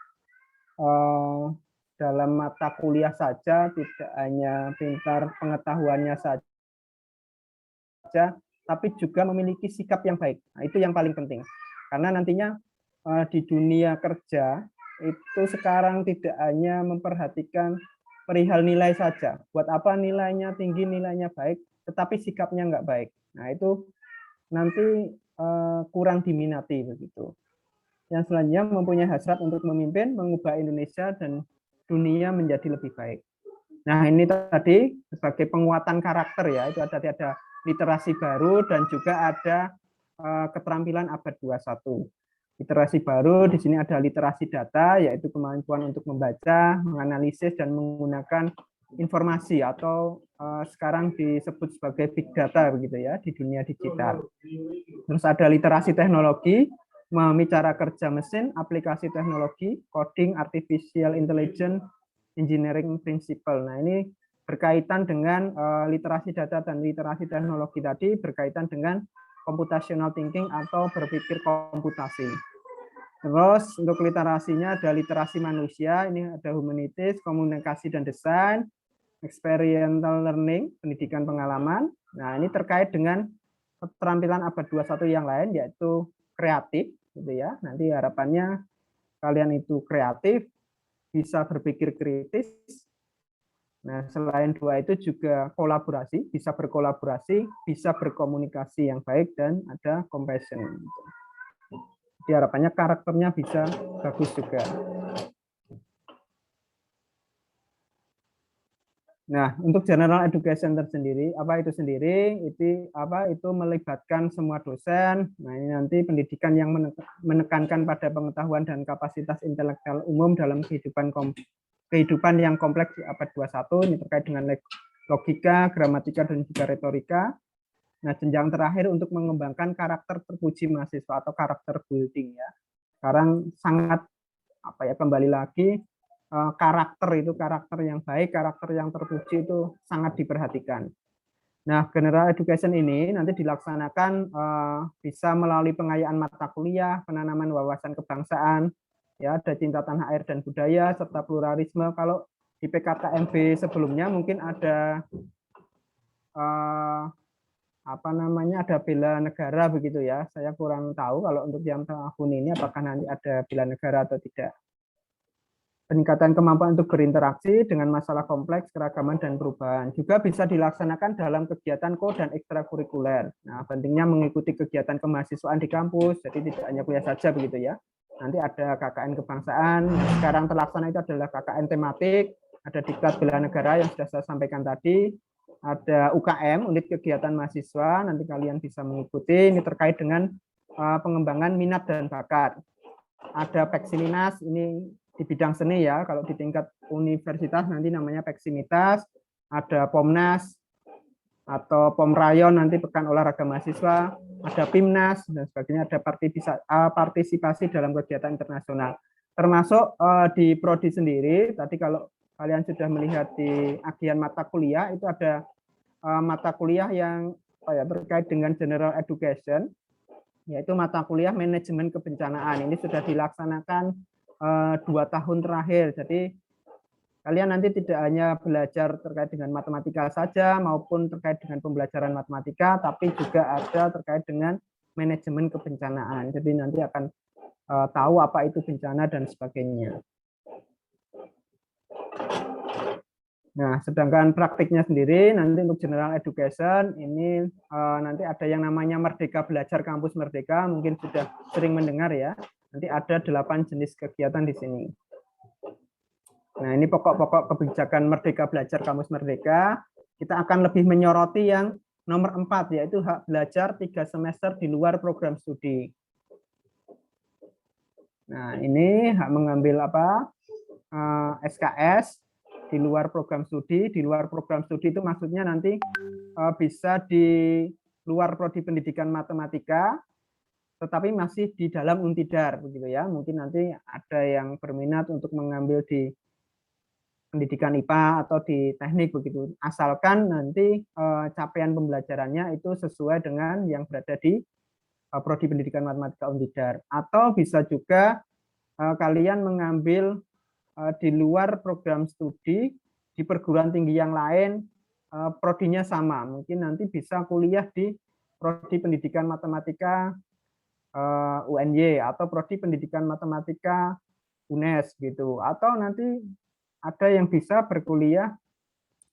dalam mata kuliah saja, tidak hanya pintar pengetahuannya saja, tapi juga memiliki sikap yang baik. Nah, itu yang paling penting. Karena nantinya di dunia kerja itu sekarang tidak hanya memperhatikan perihal nilai saja. Buat apa nilainya tinggi, nilainya baik, tetapi sikapnya nggak baik. Nah, itu nanti kurang diminati begitu. Yang selanjutnya mempunyai hasrat untuk memimpin, mengubah Indonesia dan dunia menjadi lebih baik. Nah, ini tadi sebagai penguatan karakter ya, itu ada literasi baru dan juga ada keterampilan abad 21. Literasi baru di sini ada literasi data, yaitu kemampuan untuk membaca, menganalisis dan menggunakan informasi atau sekarang disebut sebagai big data begitu ya di dunia digital. Terus ada literasi teknologi, memahami cara kerja mesin, aplikasi teknologi, coding, artificial intelligence, engineering principle. Nah, ini berkaitan dengan literasi data dan literasi teknologi tadi berkaitan dengan computational thinking atau berpikir komputasi. Terus untuk literasinya ada literasi manusia, ini ada humanities, komunikasi dan desain, experiential learning, pendidikan pengalaman. Nah, ini terkait dengan keterampilan abad 21 yang lain yaitu kreatif gitu ya. Nanti harapannya kalian itu kreatif, bisa berpikir kritis. Nah, selain dua itu juga kolaborasi, bisa berkolaborasi, bisa berkomunikasi yang baik dan ada compassion. Jadi harapannya karakternya bisa bagus juga. Nah, untuk general education tersendiri, apa itu sendiri? Itu melibatkan semua dosen. Nah, ini nanti pendidikan yang menekankan pada pengetahuan dan kapasitas intelektual umum dalam kehidupan yang kompleks di abad 21. Ini terkait dengan logika, gramatika, dan juga retorika. Nah, jenjang terakhir untuk mengembangkan karakter terpuji mahasiswa atau karakter building ya. Sekarang sangat kembali lagi karakter yang baik, karakter yang terpuji itu sangat diperhatikan. Nah, general education ini nanti dilaksanakan bisa melalui pengayaan mata kuliah, penanaman wawasan kebangsaan, ya ada cinta tanah air dan budaya serta pluralisme. Kalau di PKKMB sebelumnya mungkin ada ada bela negara begitu ya. Saya kurang tahu kalau untuk yang tahun ini apakah nanti ada bela negara atau tidak. Peningkatan kemampuan untuk berinteraksi dengan masalah kompleks, keragaman, dan perubahan. Juga bisa dilaksanakan dalam kegiatan dan ekstrakurikuler. Nah, pentingnya mengikuti kegiatan kemahasiswaan di kampus, jadi tidak hanya kuliah saja begitu ya. Nanti ada KKN kebangsaan, yang sekarang terlaksana itu adalah KKN tematik, ada diklat bela negara yang sudah saya sampaikan tadi, ada UKM, unit kegiatan mahasiswa, nanti kalian bisa mengikuti, ini terkait dengan pengembangan minat dan bakat. Ada Peksiminas, ini di bidang seni ya, kalau di tingkat universitas nanti namanya Peksimitas, ada Pomnas atau Pomrayon nanti pekan olahraga mahasiswa, ada Pimnas dan sebagainya, ada partisipasi dalam kegiatan internasional. Termasuk di prodi sendiri, tadi kalau kalian sudah melihat di agian mata kuliah itu ada mata kuliah yang terkait dengan general education, yaitu mata kuliah manajemen kebencanaan. Ini sudah dilaksanakan 2 tahun terakhir. Jadi kalian nanti tidak hanya belajar terkait dengan matematika saja maupun terkait dengan pembelajaran matematika, tapi juga ada terkait dengan manajemen kebencanaan. Jadi nanti akan tahu apa itu bencana dan sebagainya. Nah, sedangkan praktiknya sendiri nanti untuk general education ini nanti ada yang namanya Merdeka Belajar Kampus Merdeka, mungkin sudah sering mendengar ya. Nanti ada 8 jenis kegiatan di sini. Nah, ini pokok-pokok kebijakan Merdeka Belajar Kampus Merdeka. Kita akan lebih menyoroti yang nomor 4, yaitu hak belajar 3 semester di luar program studi. Nah, ini hak mengambil SKS di luar program studi. Di luar program studi itu maksudnya nanti bisa di luar prodi pendidikan matematika, tetapi masih di dalam Untidar, begitu ya. Mungkin nanti ada yang berminat untuk mengambil di pendidikan IPA atau di teknik begitu. Asalkan nanti capaian pembelajarannya itu sesuai dengan yang berada di prodi pendidikan matematika Untidar. Atau bisa juga kalian mengambil di luar program studi di perguruan tinggi yang lain, prodinya sama. Mungkin nanti bisa kuliah di prodi pendidikan matematika UNY atau prodi pendidikan matematika UNES gitu. Atau nanti ada yang bisa berkuliah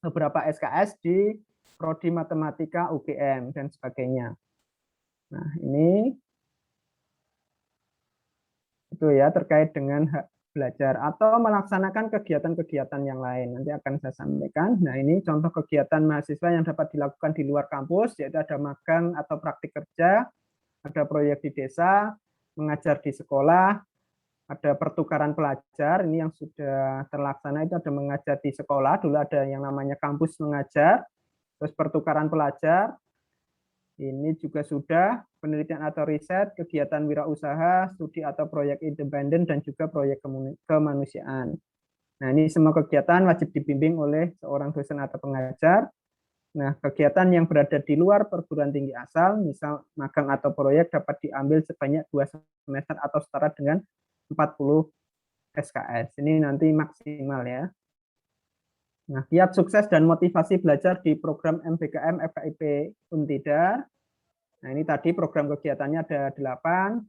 beberapa SKS di prodi matematika UGM dan sebagainya. Nah, ini itu ya terkait dengan hak belajar atau melaksanakan kegiatan-kegiatan yang lain. Nanti akan saya sampaikan. Nah, ini contoh kegiatan mahasiswa yang dapat dilakukan di luar kampus, yaitu ada magang atau praktik kerja, ada proyek di desa, mengajar di sekolah, ada pertukaran pelajar. Ini yang sudah terlaksana itu ada mengajar di sekolah, dulu ada yang namanya kampus mengajar, terus pertukaran pelajar. Ini juga sudah penelitian atau riset, kegiatan wirausaha, studi atau proyek independen, dan juga proyek kemanusiaan. Nah, ini semua kegiatan wajib dibimbing oleh seorang dosen atau pengajar. Nah, kegiatan yang berada di luar perguruan tinggi asal, misal magang atau proyek, dapat diambil sebanyak 2 semester atau setara dengan 40 SKS. Ini nanti maksimal ya. Nah, kiat sukses dan motivasi belajar di program MBKM FKIP Untidar. Nah, ini tadi program kegiatannya ada 8.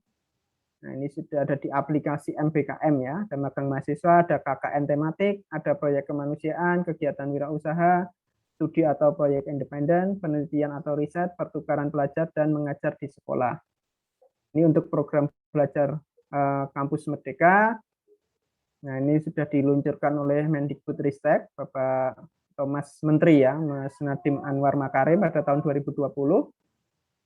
Nah, ini sudah ada di aplikasi MBKM ya. Ada magang mahasiswa, ada KKN tematik, ada proyek kemanusiaan, kegiatan wirausaha, studi atau proyek independen, penelitian atau riset, pertukaran pelajar, dan mengajar di sekolah. Ini untuk program belajar Kampus Merdeka. Nah, ini sudah diluncurkan oleh Mendikbudristek, Bapak Thomas Menteri ya, Mas Nadiem Anwar Makarim pada tahun 2020.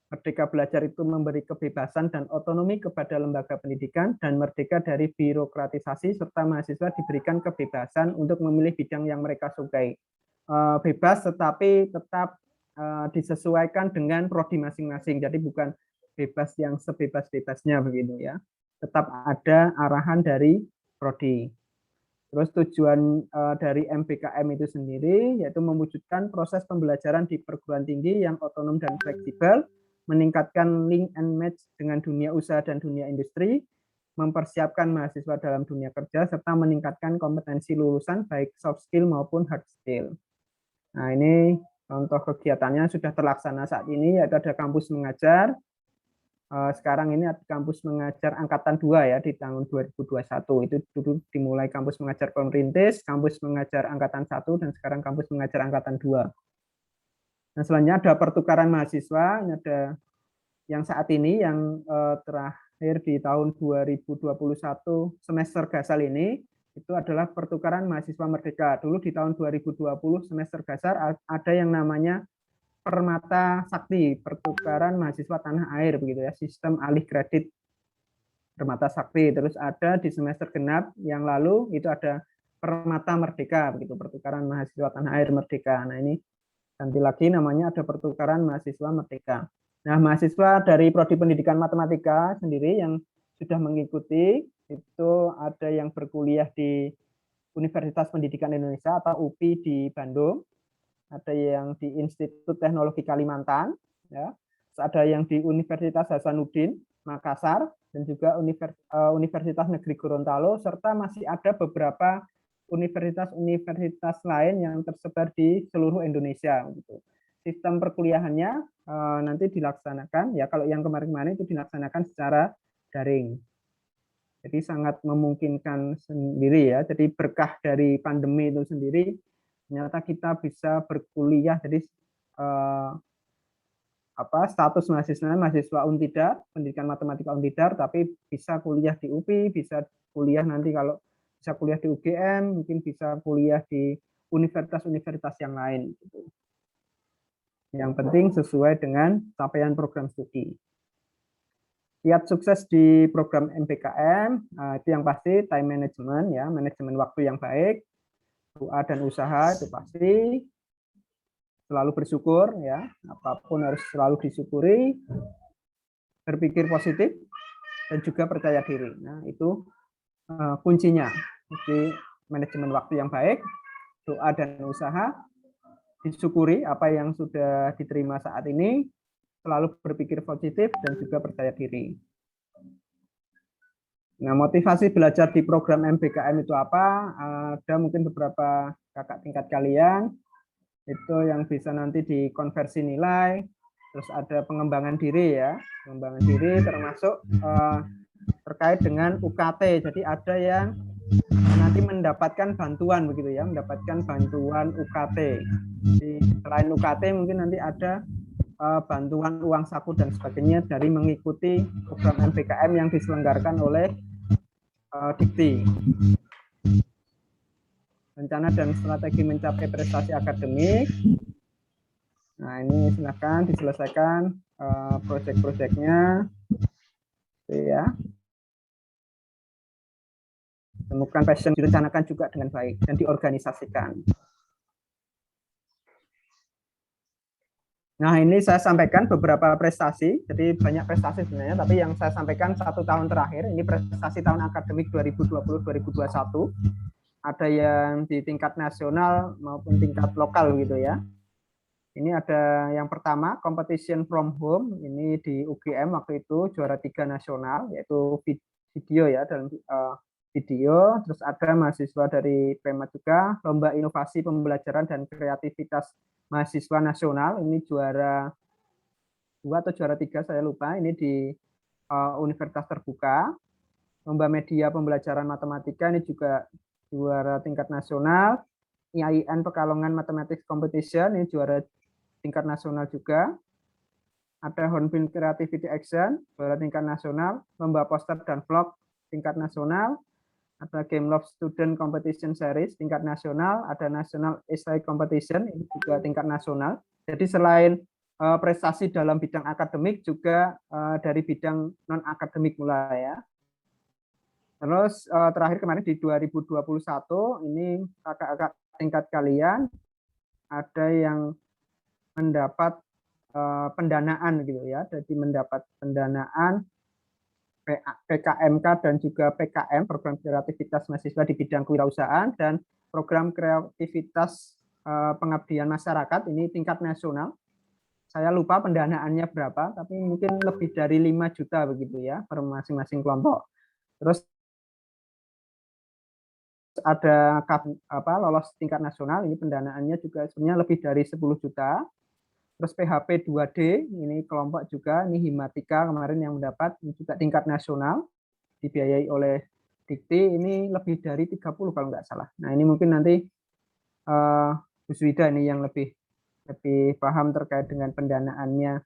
Merdeka Belajar itu memberi kebebasan dan otonomi kepada lembaga pendidikan dan merdeka dari birokratisasi, serta mahasiswa diberikan kebebasan untuk memilih bidang yang mereka sukai. Bebas tetapi tetap disesuaikan dengan prodi masing-masing. Jadi bukan bebas yang sebebas-bebasnya begitu ya. Tetap ada arahan dari prodi. Terus tujuan dari MBKM itu sendiri yaitu mewujudkan proses pembelajaran di perguruan tinggi yang otonom dan fleksibel, meningkatkan link and match dengan dunia usaha dan dunia industri, mempersiapkan mahasiswa dalam dunia kerja, serta meningkatkan kompetensi lulusan baik soft skill maupun hard skill. Nah, ini contoh kegiatannya sudah terlaksana saat ini, yaitu ada kampus mengajar. Sekarang ini ada kampus mengajar angkatan 2 ya di tahun 2021. Itu dulu dimulai kampus mengajar perintis, kampus mengajar angkatan 1, dan sekarang kampus mengajar angkatan 2. Nah, selanjutnya ada pertukaran mahasiswa. Ini ada yang saat ini yang terakhir di tahun 2021 semester gasal ini itu adalah pertukaran mahasiswa merdeka. Dulu di tahun 2020 semester gasal ada yang namanya Permata Sakti, pertukaran mahasiswa tanah air begitu ya, sistem alih kredit Permata Sakti. Terus ada di semester genap yang lalu itu ada Permata Merdeka begitu, pertukaran mahasiswa tanah air merdeka. Nah, ini ganti lagi namanya ada pertukaran mahasiswa merdeka. Nah, mahasiswa dari prodi pendidikan matematika sendiri yang sudah mengikuti itu ada yang berkuliah di Universitas Pendidikan Indonesia atau UPI di Bandung, ada yang di Institut Teknologi Kalimantan, ya. Ada yang di Universitas Hasanuddin Makassar dan juga Universitas Negeri Gorontalo, serta masih ada beberapa universitas-universitas lain yang tersebar di seluruh Indonesia. Gitu. Sistem perkuliahannya nanti dilaksanakan, ya kalau yang kemarin-kemarin itu dilaksanakan secara daring. Jadi sangat memungkinkan sendiri ya. Jadi berkah dari pandemi itu sendiri, ternyata kita bisa berkuliah. Jadi status mahasiswa Untidar, pendidikan matematika Untidar, tapi bisa kuliah di UPI, bisa kuliah nanti kalau bisa kuliah di UGM, mungkin bisa kuliah di universitas-universitas yang lain. Gitu. Yang penting sesuai dengan capaian program studi. Kiat sukses di program MBKM, itu yang pasti time management, ya, manajemen waktu yang baik, doa dan usaha itu pasti. Selalu bersyukur, ya, apapun harus selalu disyukuri, berpikir positif, dan juga percaya diri. Nah, itu kuncinya. Jadi manajemen waktu yang baik, doa dan usaha, disyukuri apa yang sudah diterima saat ini, selalu berpikir positif, dan juga percaya diri. Nah, motivasi belajar di program MBKM itu apa? Ada mungkin beberapa kakak tingkat kalian, itu yang bisa nanti dikonversi nilai, terus ada pengembangan diri ya, pengembangan diri termasuk terkait dengan UKT. Jadi ada yang nanti mendapatkan bantuan begitu ya, mendapatkan bantuan UKT. Jadi, selain UKT mungkin nanti ada bantuan uang saku dan sebagainya dari mengikuti program MBKM yang diselenggarakan oleh Dikti. Rencana dan strategi mencapai prestasi akademik. Nah, ini silakan diselesaikan proyek-proyeknya, ya. Temukan passion, direncanakan juga dengan baik dan diorganisasikan. Nah, ini saya sampaikan beberapa prestasi, jadi banyak prestasi sebenarnya, tapi yang saya sampaikan 1 tahun terakhir, ini prestasi tahun akademik 2020-2021. Ada yang di tingkat nasional maupun tingkat lokal gitu ya. Ini ada yang pertama, competition from home, ini di UGM waktu itu juara 3 nasional, yaitu video ya, dalam video. Terus ada mahasiswa dari PEMA juga, lomba inovasi pembelajaran dan kreativitas mahasiswa nasional, ini juara 2 atau juara 3 saya lupa, ini di Universitas Terbuka. Lomba media pembelajaran matematika ini juga juara tingkat nasional. IAIN Pekalongan Mathematics Competition ini juara tingkat nasional juga. Ada Hornbill Creativity Action juara tingkat nasional. Lomba poster dan vlog tingkat nasional. Ada Game Love Student Competition Series tingkat nasional. Ada National Essay Competition ini juga tingkat nasional. Jadi selain prestasi dalam bidang akademik juga dari bidang non akademik mulai ya. Terus terakhir kemarin di 2021 ini kakak-kakak tingkat kalian ada yang mendapat pendanaan gitu ya, jadi mendapat pendanaan PKMK dan juga PKM, program kreativitas mahasiswa di bidang kewirausahaan, dan program kreativitas pengabdian masyarakat ini tingkat nasional. Saya lupa pendanaannya berapa, tapi mungkin lebih dari 5 juta begitu ya per masing-masing kelompok. Terus ada lolos tingkat nasional, ini pendanaannya juga sebenarnya lebih dari 10 juta. Terus PHP 2D, ini kelompok juga, ini Himatika kemarin yang mendapat, ini juga tingkat nasional, dibiayai oleh Dikti, ini lebih dari 30 kalau nggak salah. Nah, ini mungkin nanti Bu Swida ini yang lebih paham terkait dengan pendanaannya,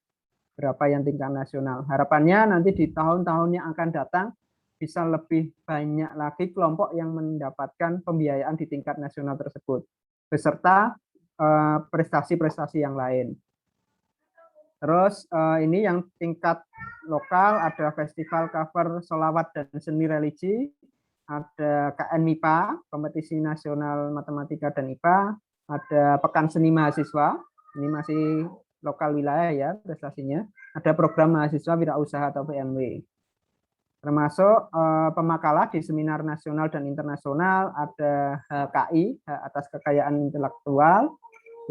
berapa yang tingkat nasional. Harapannya nanti di tahun-tahun yang akan datang, bisa lebih banyak lagi kelompok yang mendapatkan pembiayaan di tingkat nasional tersebut, beserta prestasi-prestasi yang lain. Terus ini yang tingkat lokal, ada festival cover sholawat dan seni religi, ada KN MIPA, kompetisi nasional matematika dan IPA, ada pekan seni mahasiswa, ini masih lokal wilayah ya prestasinya, ada program mahasiswa wirausaha atau PMW. Termasuk pemakalah di seminar nasional dan internasional, ada HKI, Hak Atas Kekayaan Intelektual,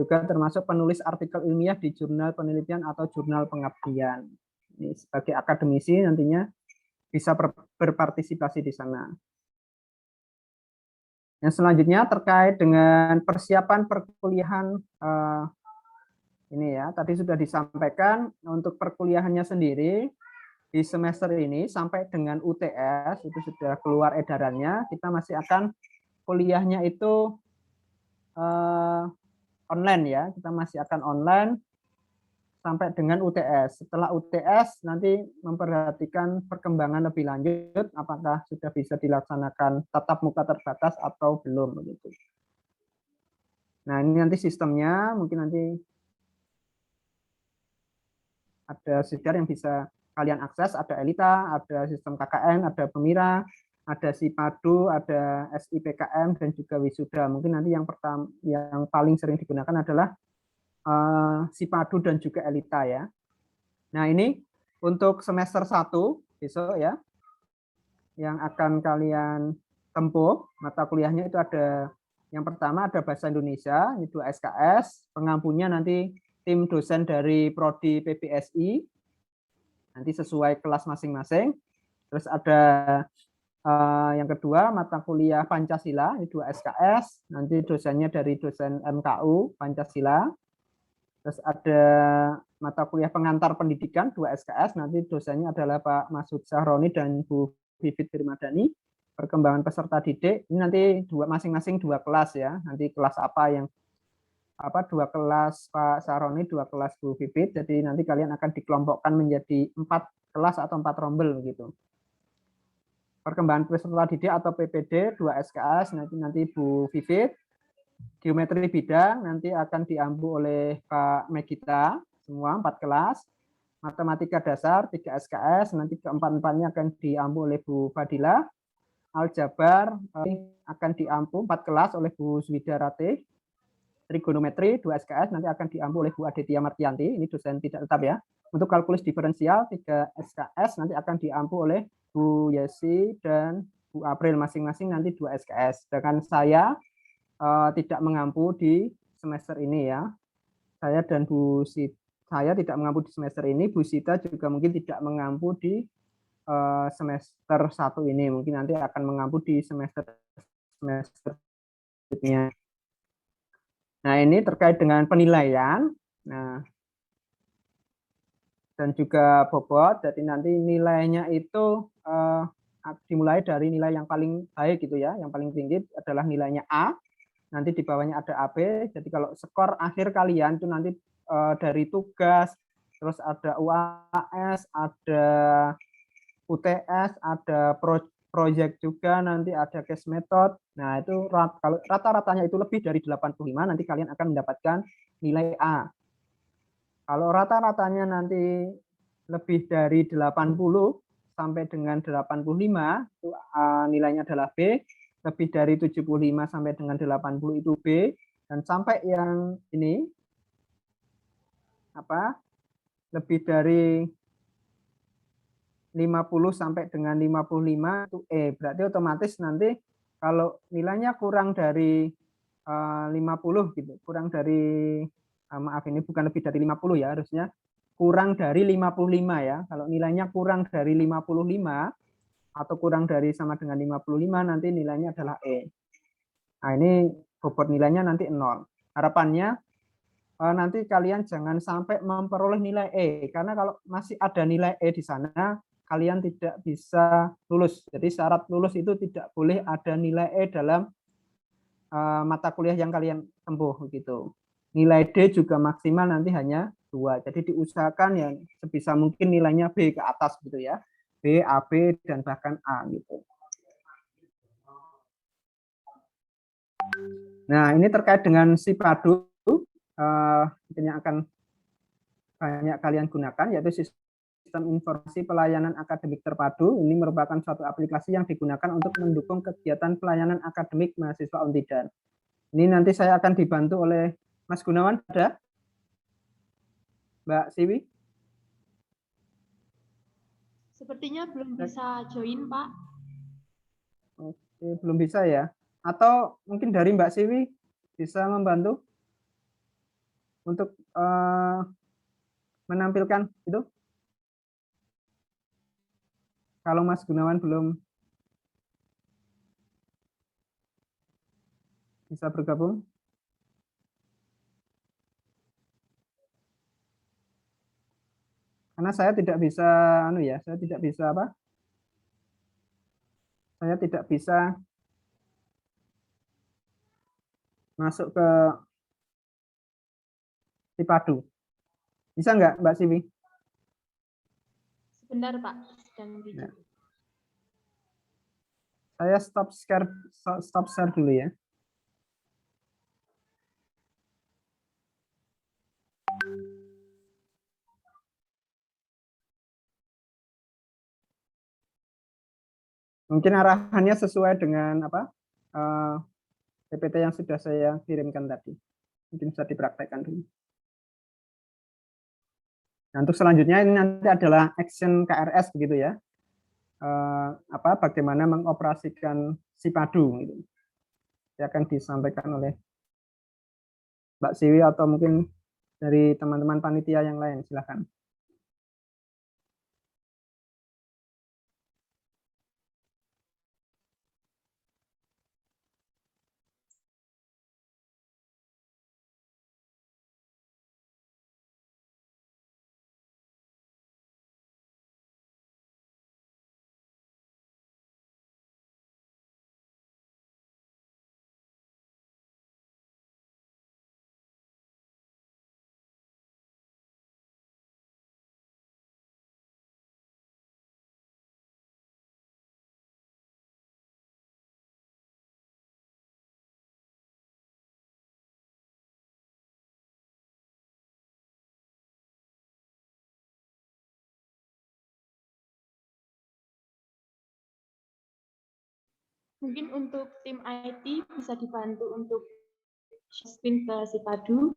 juga termasuk penulis artikel ilmiah di jurnal penelitian atau jurnal pengabdian. Ini sebagai akademisi nantinya bisa berpartisipasi di sana. Yang selanjutnya terkait dengan persiapan perkuliahan, ini ya, tadi sudah disampaikan untuk perkuliahannya sendiri di semester ini sampai dengan UTS itu sudah keluar edarannya, kita masih akan kuliahnya itu online ya, kita masih akan online sampai dengan UTS. Setelah UTS nanti memperhatikan perkembangan lebih lanjut, apakah sudah bisa dilaksanakan tatap muka terbatas atau belum begitu. Nah, ini nanti sistemnya mungkin nanti ada sidar yang bisa kalian akses, ada Elita, ada sistem KKN, ada Pemira, ada Sipadu, ada SIPKM dan juga Wisuda. Mungkin nanti yang pertama, yang paling sering digunakan adalah Sipadu dan juga Elita ya. Nah, ini untuk semester 1 besok ya, yang akan kalian tempuh mata kuliahnya itu ada yang pertama ada Bahasa Indonesia, itu SKS, pengampunya nanti tim dosen dari Prodi PBSI, nanti sesuai kelas masing-masing. Terus ada yang kedua mata kuliah Pancasila, itu SKS, nanti dosennya dari dosen MKU Pancasila. Terus ada mata kuliah pengantar pendidikan 2 SKS, nanti dosennya adalah Pak Masud Sahroni dan Bu Bibit Firmadani. Perkembangan peserta didik, ini nanti masing-masing 2 kelas ya, nanti kelas apa yang 2 kelas Pak Sahroni, 2 kelas Bu Bibit, jadi nanti kalian akan dikelompokkan menjadi 4 kelas atau 4 rombel begitu. Perkembangan peserta didik atau PPD 2 SKS, nanti Bu Bibit. Geometri bidang nanti akan diampu oleh Pak Megita, semua 4 kelas. Matematika dasar 3 SKS, nanti keempat-empatnya akan diampu oleh Bu Fadila. Aljabar akan diampu 4 kelas oleh Bu Swidarati. Trigonometri 2 SKS nanti akan diampu oleh Bu Aditya Martianti, ini dosen tidak tetap ya. Untuk kalkulus diferensial 3 SKS nanti akan diampu oleh Bu Yesi dan Bu April masing-masing nanti 2 SKS. Sedangkan saya tidak mengampu di semester ini ya. Saya dan Bu Sita, saya tidak mengampu di semester ini. Bu Sita juga mungkin tidak mengampu di semester 1 ini. Mungkin nanti akan mengampu di semester berikutnya. Nah, ini terkait dengan penilaian. Nah, dan juga bobot. Jadi nanti nilainya itu dimulai dari nilai yang paling baik gitu ya. Yang paling tinggi adalah nilainya A. Nanti di bawahnya ada AB, jadi kalau skor akhir kalian itu nanti dari tugas, terus ada UAS, ada UTS, ada proyek juga, nanti ada case method. Nah, itu kalau rata-ratanya itu lebih dari 85, nanti kalian akan mendapatkan nilai A. Kalau rata-ratanya nanti lebih dari 80 sampai dengan 85, itu nilainya adalah B. Lebih dari 75 sampai dengan 80 itu B, dan sampai yang ini lebih dari 50 sampai dengan 55 itu E. Berarti otomatis nanti kalau nilainya kurang dari 50 gitu, kurang dari maaf ini bukan lebih dari 50 ya, harusnya kurang dari 55 ya. Kalau nilainya kurang dari 55 atau kurang dari sama dengan 55 nanti nilainya adalah E. Nah, ini bobot nilainya nanti 0. Harapannya nanti kalian jangan sampai memperoleh nilai E, karena kalau masih ada nilai E di sana kalian tidak bisa lulus. Jadi syarat lulus itu tidak boleh ada nilai E dalam mata kuliah yang kalian tempuh gitu. Nilai D juga maksimal nanti hanya 2. Jadi diusahakan ya sebisa mungkin nilainya B ke atas gitu ya. B, AB, dan bahkan A gitu. Nah, ini terkait dengan Sipadu yang akan banyak kalian gunakan, yaitu Sistem Informasi Pelayanan Akademik Terpadu. Ini merupakan suatu aplikasi yang digunakan untuk mendukung kegiatan pelayanan akademik mahasiswa Untidan. Ini nanti saya akan dibantu oleh Mas Gunawan, ada? Mbak Siwi? Sepertinya belum bisa join, Pak. Oke, belum bisa ya. Atau mungkin dari Mbak Siwi bisa membantu? untuk menampilkan itu? Kalau Mas Gunawan belum bisa bergabung. Karena saya tidak bisa saya tidak bisa apa? Saya tidak bisa masuk ke Sipadu. Bisa nggak, Mbak Siwi? Sebentar, Pak. Sedang Ya. bicara. Saya stop share dulu ya. Mungkin arahannya sesuai dengan apa PPT yang sudah saya kirimkan tadi. Mungkin bisa dipraktekkan dulu. Nah, untuk selanjutnya ini nanti adalah action KRS begitu ya. Bagaimana mengoperasikan Sipadu gitu. Yang akan disampaikan oleh Mbak Siwi atau mungkin dari teman-teman panitia yang lain, silakan. Mungkin untuk tim IT bisa dibantu untuk shifting ke Sipadu.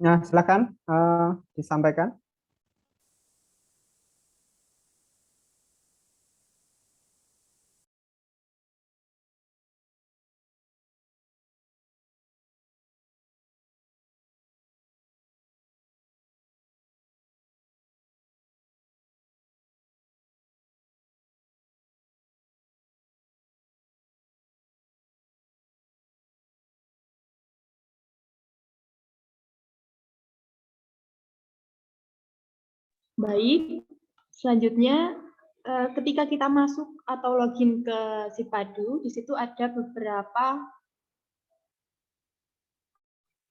Nah, silakan disampaikan. Baik, selanjutnya ketika kita masuk atau login ke Sipadu, di situ ada beberapa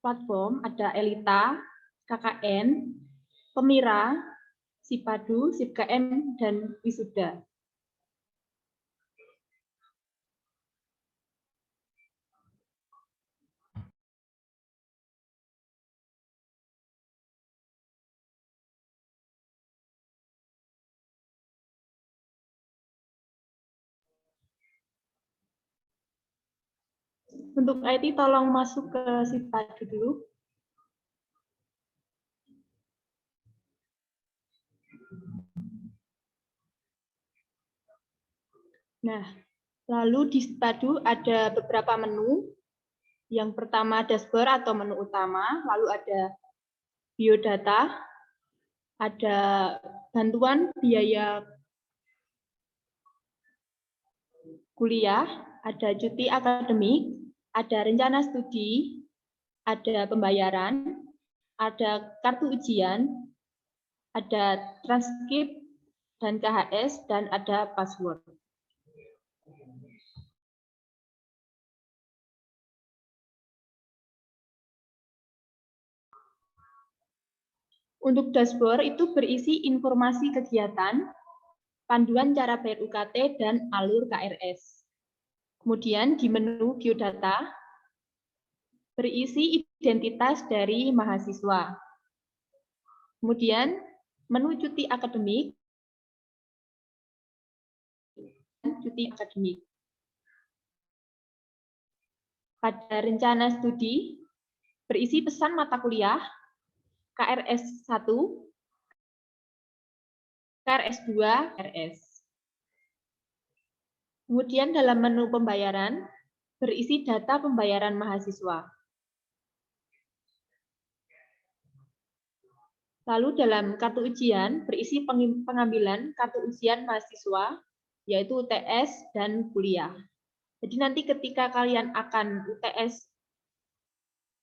platform, ada Elita, KKN, Pemira, Sipadu, SipKM, dan Wisuda. Untuk IT tolong masuk ke Sipadu dulu. Nah, lalu di Sipadu ada beberapa menu. Yang pertama dashboard atau menu utama, lalu ada biodata, ada bantuan biaya kuliah, ada cuti akademik, ada rencana studi, ada pembayaran, ada kartu ujian, ada transkrip dan KHS, dan ada password. Untuk dashboard itu berisi informasi kegiatan, panduan cara bayar UKT, dan alur KRS. Kemudian di menu biodata berisi identitas dari mahasiswa. Kemudian menu cuti akademik dan cuti akademik. Pada rencana studi berisi pesan mata kuliah, KRS 1, KRS 2, KRS. Kemudian dalam menu pembayaran berisi data pembayaran mahasiswa. Lalu dalam kartu ujian berisi pengambilan kartu ujian mahasiswa, yaitu UTS dan kuliah. Jadi nanti ketika kalian akan UTS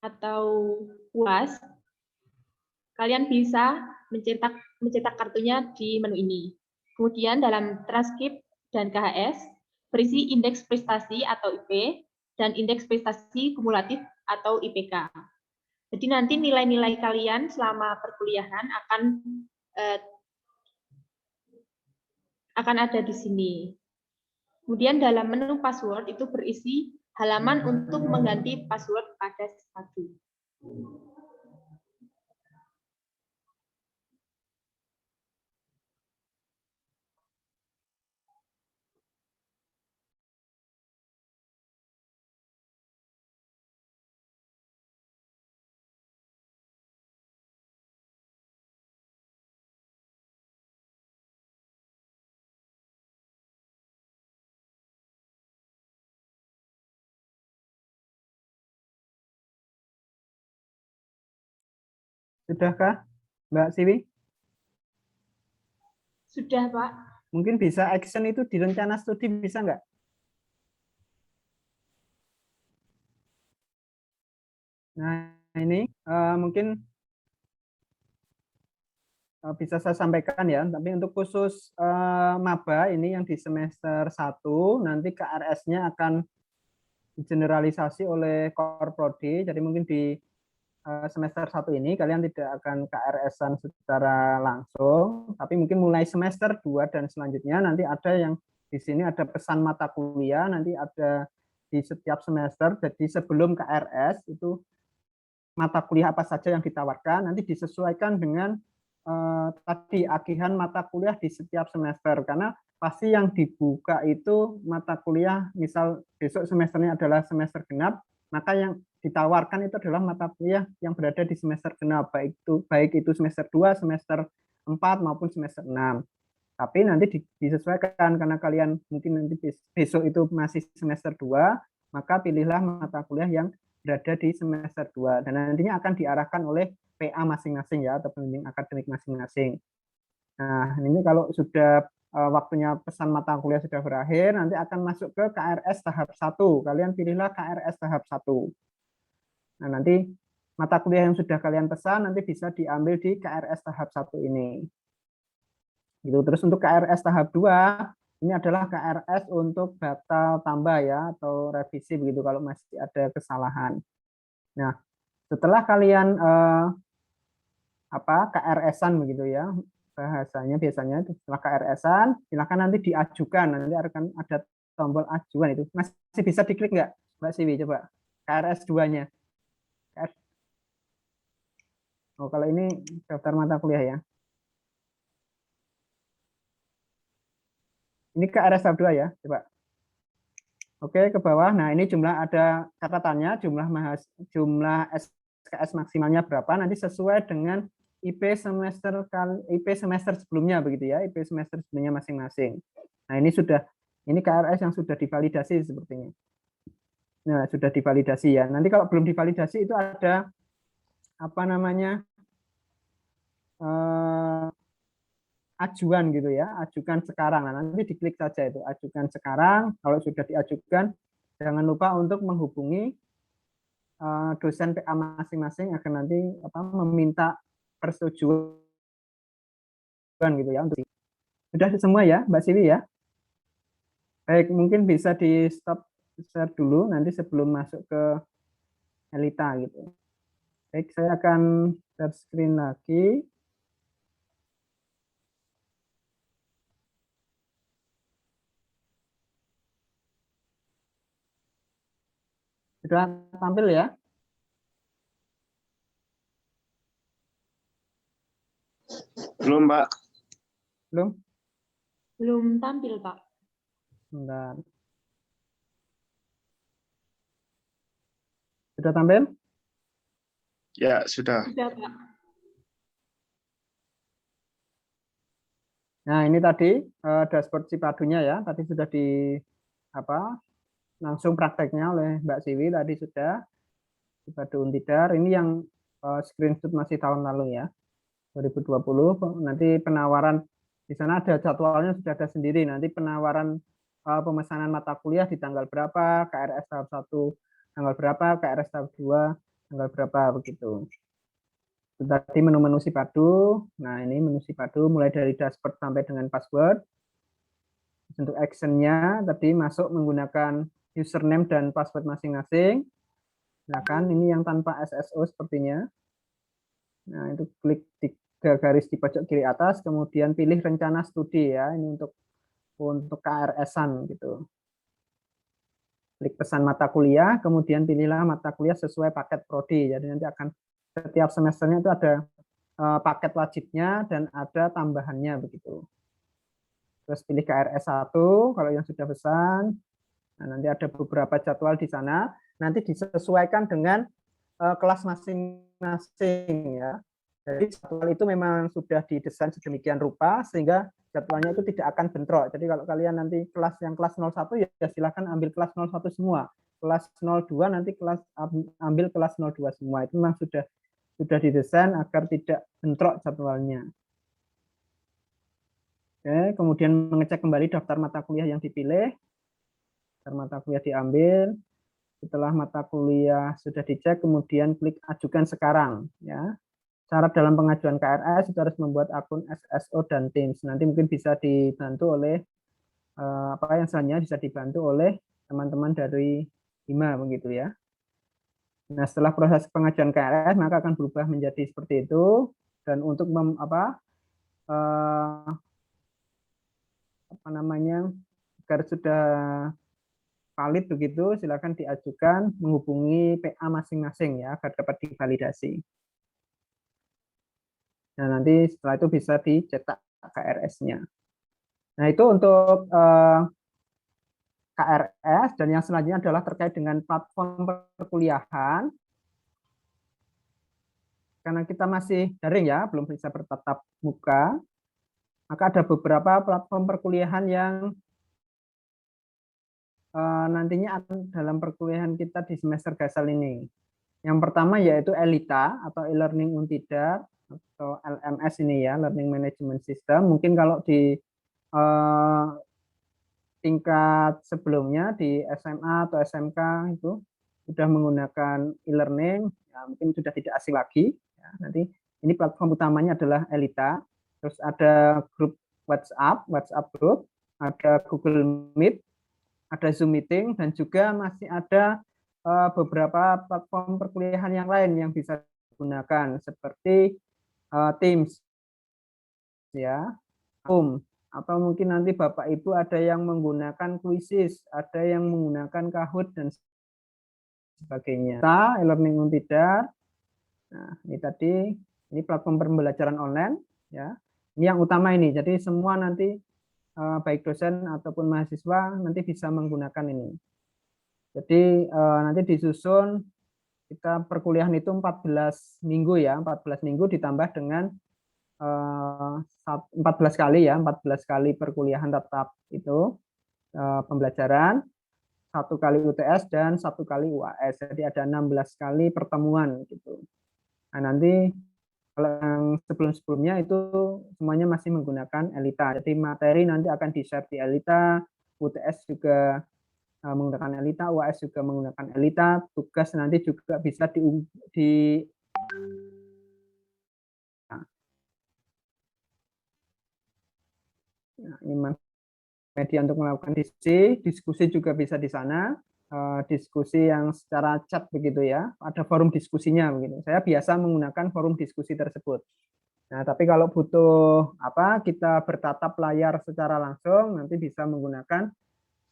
atau UAS, kalian bisa mencetak kartunya di menu ini. Kemudian dalam transkrip dan KHS berisi indeks prestasi atau IP dan indeks prestasi kumulatif atau IPK. Jadi nanti nilai-nilai kalian selama perkuliahan akan ada di sini. Kemudian dalam menu password itu berisi halaman untuk mengganti password pada satu. Sudahkah, Mbak Siwi? Sudah, Pak. Mungkin bisa action itu di rencana studi, bisa nggak? Nah, ini mungkin bisa saya sampaikan ya, tapi untuk khusus maba ini yang di semester 1, nanti KRS-nya akan digeneralisasi oleh Korprodi, jadi mungkin di semester 1 ini kalian tidak akan KRS-an secara langsung, tapi mungkin mulai semester 2 dan selanjutnya nanti ada yang di sini ada pesan mata kuliah, nanti ada di setiap semester, jadi sebelum KRS itu mata kuliah apa saja yang ditawarkan, nanti disesuaikan dengan tadi agihan mata kuliah di setiap semester, karena pasti yang dibuka itu mata kuliah, misal besok semesternya adalah semester genap, maka yang ditawarkan itu adalah mata kuliah yang berada di semester genap, baik itu semester 2, semester 4 maupun semester 6. Tapi nanti disesuaikan karena kalian mungkin nanti besok itu masih semester 2, maka pilihlah mata kuliah yang berada di semester 2 dan nantinya akan diarahkan oleh PA masing-masing ya, atau pembimbing akademik masing-masing. Nah, ini kalau sudah waktunya pesan mata kuliah sudah berakhir, nanti akan masuk ke KRS tahap 1. Kalian pilihlah KRS tahap 1. Nah, nanti mata kuliah yang sudah kalian pesan nanti bisa diambil di KRS tahap 1 ini. Gitu. Terus untuk KRS tahap 2, ini adalah KRS untuk batal tambah ya, atau revisi begitu kalau masih ada kesalahan. Nah, setelah kalian KRS-an begitu ya, bahasanya biasanya setelah KRS-an, silakan nanti diajukan, nanti akan ada tombol ajuan itu. Masih bisa diklik nggak, Mbak Siwi? Coba KRS 2-nya. Oh, kalau ini daftar mata kuliah ya. Ini KRS tahap 2 ya, coba. Oke, ke bawah. Nah, ini jumlah, ada catatannya, jumlah SKS maksimalnya berapa, nanti sesuai dengan IP semester sebelumnya begitu ya, IP semester sebelumnya masing-masing. Nah, ini KRS yang sudah divalidasi sepertinya. Nah, sudah divalidasi ya. Nanti kalau belum divalidasi itu ada apa namanya? Ajuan gitu ya, ajukan sekarang. Nah, nanti diklik saja itu, ajukan sekarang. Kalau sudah diajukan, jangan lupa untuk menghubungi dosen PA masing-masing agar nanti meminta persetujuan gitu ya. Sudah semua ya, Mbak Siwi ya. Baik, mungkin bisa di stop share dulu nanti sebelum masuk ke Elita gitu. Baik, saya akan share screen lagi. Sudah tampil ya? Belum, Pak. Belum? Belum tampil, Pak. Bentar. Sudah tampil? Ya, sudah. Sudah, Pak. Nah, ini tadi dashboard Cipadunya ya. Tadi sudah langsung prakteknya oleh Mbak Siwi tadi sudah. Cipadu Untidar. Ini yang screenshot masih tahun lalu ya. 2020. Nanti penawaran di sana ada jadwalnya sudah ada sendiri. Nanti penawaran pemesanan mata kuliah di tanggal berapa, KRS tahap 1 tanggal berapa, KRS tahap 2 tanggal berapa begitu. Tadi menu-menu Cipadu. Nah, ini menu Cipadu mulai dari dashboard sampai dengan password. Untuk actionnya tadi masuk menggunakan username dan password masing-masing. Silakan, ini yang tanpa SSO sepertinya. Nah, itu klik 3 garis di pojok kiri atas, kemudian pilih rencana studi ya. Ini untuk KRS-an gitu. Klik pesan mata kuliah, kemudian pilihlah mata kuliah sesuai paket prodi. Jadi nanti akan setiap semesternya itu ada paket wajibnya dan ada tambahannya begitu. Terus pilih KRS 1 kalau yang sudah pesan. Nah, nanti ada beberapa jadwal di sana. Nanti disesuaikan dengan kelas masing-masing ya. Jadi jadwal itu memang sudah didesain sedemikian rupa sehingga jadwalnya itu tidak akan bentrok. Jadi kalau kalian nanti kelas 01 ya silakan ambil kelas 01 semua. Kelas 02 nanti ambil kelas 02 semua. Itu memang sudah didesain agar tidak bentrok jadwalnya. Oke, kemudian mengecek kembali daftar mata kuliah yang dipilih. Daftar mata kuliah diambil. Setelah mata kuliah sudah dicek, kemudian klik ajukan sekarang. Ya. Syarat dalam pengajuan KRS itu harus membuat akun SSO dan Teams. Nanti mungkin bisa dibantu oleh yang selanjutnya bisa dibantu oleh teman-teman dari HIMA begitu ya. Nah, setelah proses pengajuan KRS maka akan berubah menjadi seperti itu. Dan untuk agar sudah valid begitu, silakan diajukan menghubungi PA masing-masing ya agar dapat divalidasi. Nah, nanti setelah itu bisa dicetak KRS-nya. Nah, itu untuk KRS, dan yang selanjutnya adalah terkait dengan platform perkuliahan. Karena kita masih daring ya, belum bisa bertatap muka, maka ada beberapa platform perkuliahan yang nantinya dalam perkuliahan kita di semester gasal ini. Yang pertama yaitu ELITA atau e-learning Untidar atau LMS ini ya, Learning Management System. Mungkin kalau di tingkat sebelumnya di SMA atau SMK itu sudah menggunakan e-learning, ya mungkin sudah tidak asing lagi. Ya, nanti ini platform utamanya adalah ELITA. Terus ada grup WhatsApp group, ada Google Meet, ada Zoom Meeting, dan juga masih ada beberapa platform perkuliahan yang lain yang bisa digunakan seperti Teams, ya, Zoom. Atau mungkin nanti Bapak Ibu ada yang menggunakan Quizzes, ada yang menggunakan Kahoot dan sebagainya. E-learning Untidar. Nah, ini platform pembelajaran online ya. Ini yang utama ini. Jadi semua nanti baik dosen ataupun mahasiswa nanti bisa menggunakan ini. Jadi nanti disusun kita perkuliahan itu 14 minggu ya, 14 minggu ditambah dengan 14 kali ya, 14 kali perkuliahan tetap itu pembelajaran, 1 kali UTS dan 1 kali UAS. Jadi ada 16 kali pertemuan gitu. Nah, nanti kalau yang sebelum-sebelumnya itu semuanya masih menggunakan ELITA. Jadi materi nanti akan di-share di ELITA, UTS juga menggunakan ELITA, UAS juga menggunakan ELITA, tugas nanti juga bisa Nah, ini media untuk melakukan diskusi juga bisa di sana, diskusi yang secara chat begitu ya, ada forum diskusinya begitu. Saya biasa menggunakan forum diskusi tersebut. Nah, tapi kalau butuh kita bertatap layar secara langsung, nanti bisa menggunakan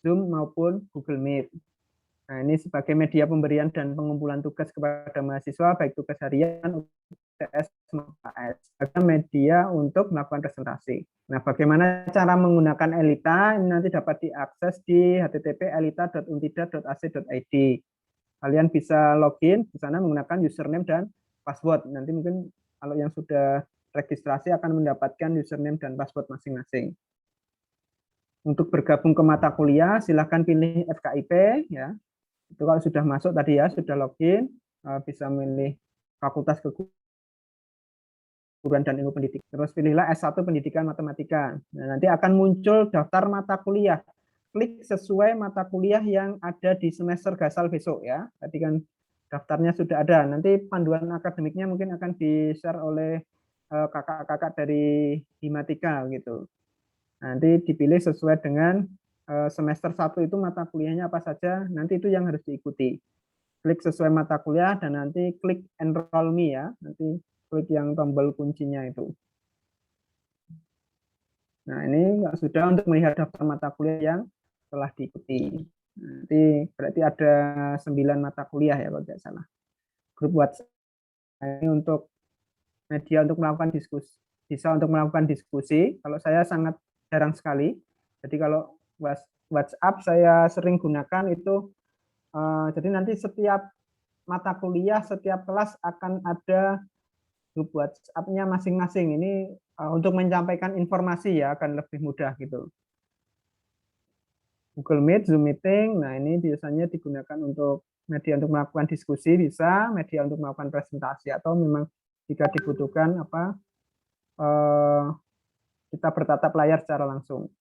Zoom maupun Google Meet. Nah, ini sebagai media pemberian dan pengumpulan tugas kepada mahasiswa, baik tugas harian, UTS, maupun AS, sebagai media untuk melakukan presentasi. Nah, bagaimana cara menggunakan Elita? Ini nanti dapat diakses di http://elita.untida.ac.id. Kalian bisa login di sana menggunakan username dan password. Nanti mungkin kalau yang sudah registrasi akan mendapatkan username dan password masing-masing. Untuk bergabung ke mata kuliah, silahkan pilih FKIP, ya. Itu kalau sudah masuk tadi ya, sudah login, bisa milih Fakultas Keguruan dan Ilmu Pendidikan. Terus pilihlah S1 Pendidikan Matematika. Nah, nanti akan muncul daftar mata kuliah. Klik sesuai mata kuliah yang ada di semester Gasal besok ya. Tadi kan daftarnya sudah ada. Nanti panduan akademiknya mungkin akan di-share oleh kakak-kakak dari Himatika gitu. Nanti dipilih sesuai dengan semester 1 itu mata kuliahnya apa saja, nanti itu yang harus diikuti. Klik sesuai mata kuliah dan nanti klik enroll me ya, nanti klik yang tombol kuncinya itu. Nah, ini sudah untuk melihat daftar mata kuliah yang telah diikuti. Nanti berarti ada 9 mata kuliah ya kalau tidak salah. Grup WhatsApp ini untuk media untuk melakukan diskusi, bisa untuk melakukan diskusi. Kalau saya sangat jarang sekali. Jadi kalau WhatsApp saya sering gunakan itu, jadi nanti setiap mata kuliah, setiap kelas akan ada grup WhatsApp-nya masing-masing. Ini untuk menyampaikan informasi ya, akan lebih mudah gitu. Google Meet, Zoom Meeting, nah ini biasanya digunakan untuk media untuk melakukan diskusi, bisa media untuk melakukan presentasi, atau memang jika dibutuhkan kita bertatap layar secara langsung.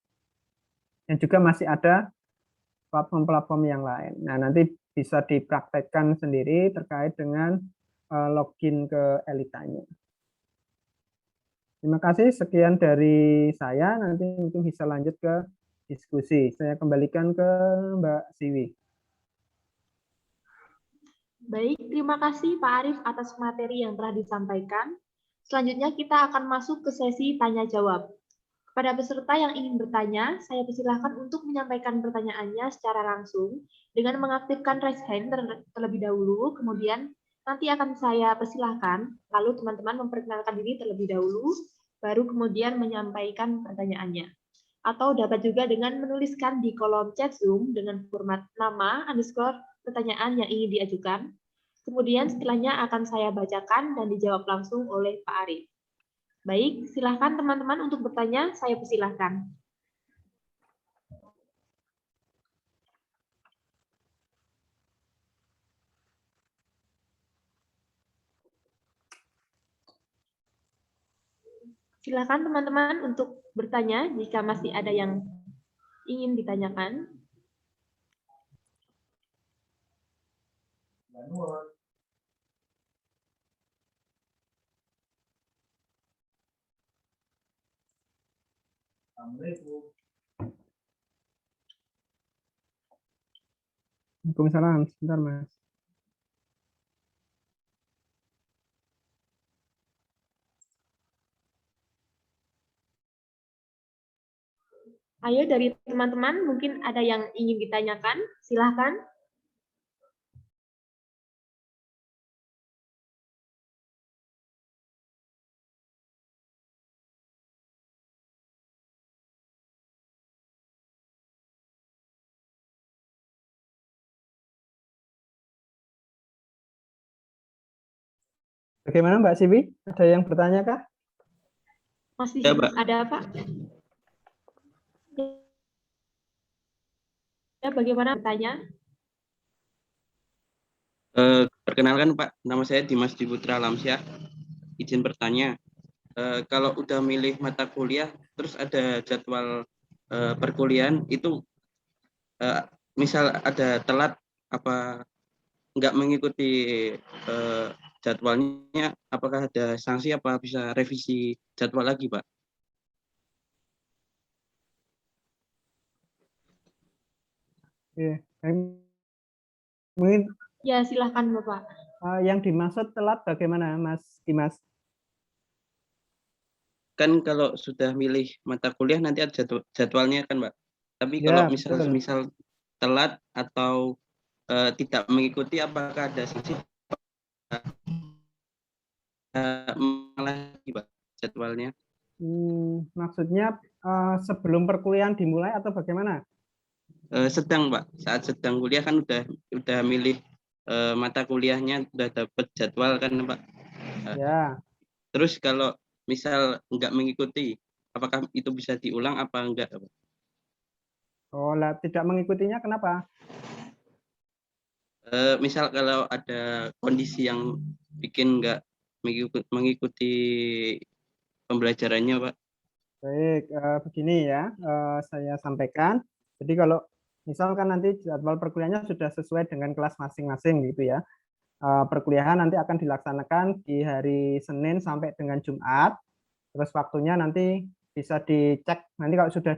Dan juga masih ada platform-platform yang lain. Nah, nanti bisa dipraktekkan sendiri terkait dengan login ke Elitanya. Terima kasih, sekian dari saya. Nanti mungkin bisa lanjut ke diskusi. Saya kembalikan ke Mbak Siwi. Baik, terima kasih Pak Arief atas materi yang telah disampaikan. Selanjutnya kita akan masuk ke sesi tanya-jawab. Kepada peserta yang ingin bertanya, saya persilahkan untuk menyampaikan pertanyaannya secara langsung dengan mengaktifkan raise hand terlebih dahulu, kemudian nanti akan saya persilahkan, lalu teman-teman memperkenalkan diri terlebih dahulu, baru kemudian menyampaikan pertanyaannya. Atau dapat juga dengan menuliskan di kolom chat Zoom dengan format nama _ pertanyaan yang ingin diajukan. Kemudian setelahnya akan saya bacakan dan dijawab langsung oleh Pak Arief. Baik, silahkan teman-teman untuk bertanya, saya persilahkan. Silahkan teman-teman untuk bertanya jika masih ada yang ingin ditanyakan. Waalaikumsalam, sebentar Mas. Ayo dari teman-teman, mungkin ada yang ingin ditanyakan, silahkan. Bagaimana Mbak Siwi? Ada yang bertanya kah? Masih Ya, Pak. ada Pak? Ya, bagaimana bertanya? Perkenalkan Pak, nama saya Dimas Diputra Lamsyah. Izin bertanya, kalau udah milih mata kuliah, terus ada jadwal perkuliahan itu, misal ada telat apa nggak mengikuti jadwalnya, apakah ada sanksi apa bisa revisi jadwal lagi, Pak? Ya, mungkin Ya, silahkan Bapak. yang dimaksud telat bagaimana Mas Dimas? Kan kalau sudah milih mata kuliah nanti ada jadwalnya kan, Pak. Tapi Ya, kalau betul. misal telat atau tidak mengikuti, apakah ada sanksi lagi Pak jadwalnya? Maksudnya sebelum perkuliahan dimulai atau bagaimana? Sedang Pak, saat sedang kuliah kan udah milih mata kuliahnya, udah dapat jadwal kan Pak. Ya. Terus kalau misal nggak mengikuti, apakah itu bisa diulang apa enggak Pak? Oh, lah tidak mengikutinya kenapa? Misal kalau ada kondisi yang bikin nggak mengikuti pembelajarannya Pak. Baik, begini ya, saya sampaikan. Jadi kalau misalkan nanti jadwal perkuliahannya sudah sesuai dengan kelas masing-masing gitu ya. Perkuliahan nanti akan dilaksanakan di hari Senin sampai dengan Jumat. Terus waktunya nanti bisa dicek nanti kalau sudah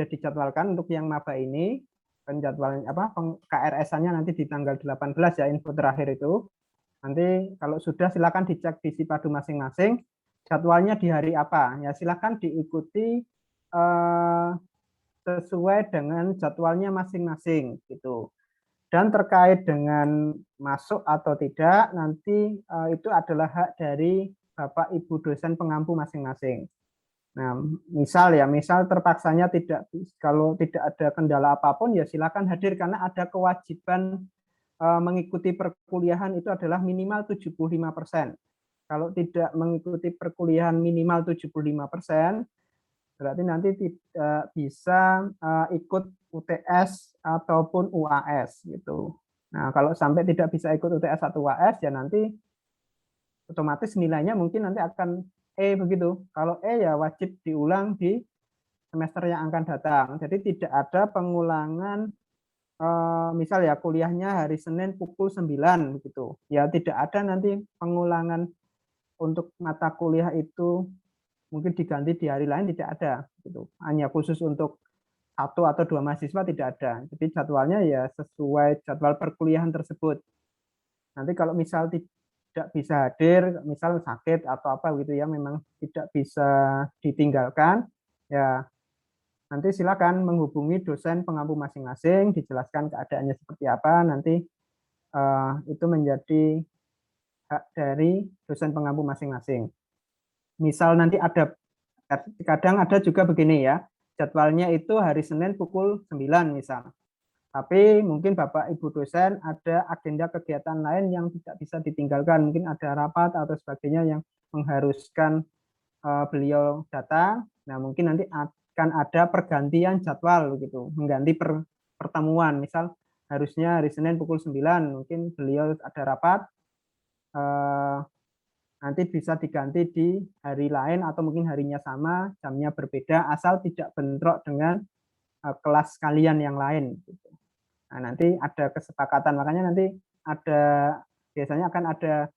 dijadwalkan untuk yang maba ini, penjadwalan KRS-nya nanti di tanggal 18 ya, info terakhir itu. Nanti kalau sudah silakan dicek di Sipadu masing-masing jadwalnya di hari apa. Ya silakan diikuti sesuai dengan jadwalnya masing-masing gitu. Dan terkait dengan masuk atau tidak nanti itu adalah hak dari Bapak Ibu dosen pengampu masing-masing. Nah, misal terpaksanya kalau tidak ada kendala apapun ya silakan hadir karena ada kewajiban mengikuti perkuliahan itu adalah minimal 75%. Kalau tidak mengikuti perkuliahan minimal 75%, berarti nanti tidak bisa ikut UTS ataupun UAS gitu. Nah, kalau sampai tidak bisa ikut UTS atau UAS ya nanti otomatis nilainya mungkin nanti akan E begitu. Kalau E ya wajib diulang di semester yang akan datang. Jadi tidak ada pengulangan misal ya kuliahnya hari Senin pukul 9 begitu. Ya tidak ada nanti pengulangan untuk mata kuliah itu mungkin diganti di hari lain, tidak ada gitu. Hanya khusus untuk 1 atau 2 mahasiswa tidak ada. Jadi jadwalnya ya sesuai jadwal perkuliahan tersebut. Nanti kalau misal tidak bisa hadir, misal sakit atau apa gitu ya, memang tidak bisa ditinggalkan, ya nanti silakan menghubungi dosen pengampu masing-masing, dijelaskan keadaannya seperti apa, nanti itu menjadi hak dari dosen pengampu masing-masing. Misal nanti kadang ada juga begini ya, jadwalnya itu hari Senin pukul 9 misal. Tapi mungkin Bapak Ibu dosen ada agenda kegiatan lain yang tidak bisa ditinggalkan, mungkin ada rapat atau sebagainya yang mengharuskan beliau datang. Nah, mungkin nanti akan ada pergantian jadwal begitu, mengganti pertemuan. Misal harusnya hari Senin pukul 9, mungkin beliau ada rapat, nanti bisa diganti di hari lain atau mungkin harinya sama, jamnya berbeda, asal tidak bentrok dengan kelas kalian yang lain. Gitu. Nah, nanti ada kesepakatan, makanya nanti biasanya akan ada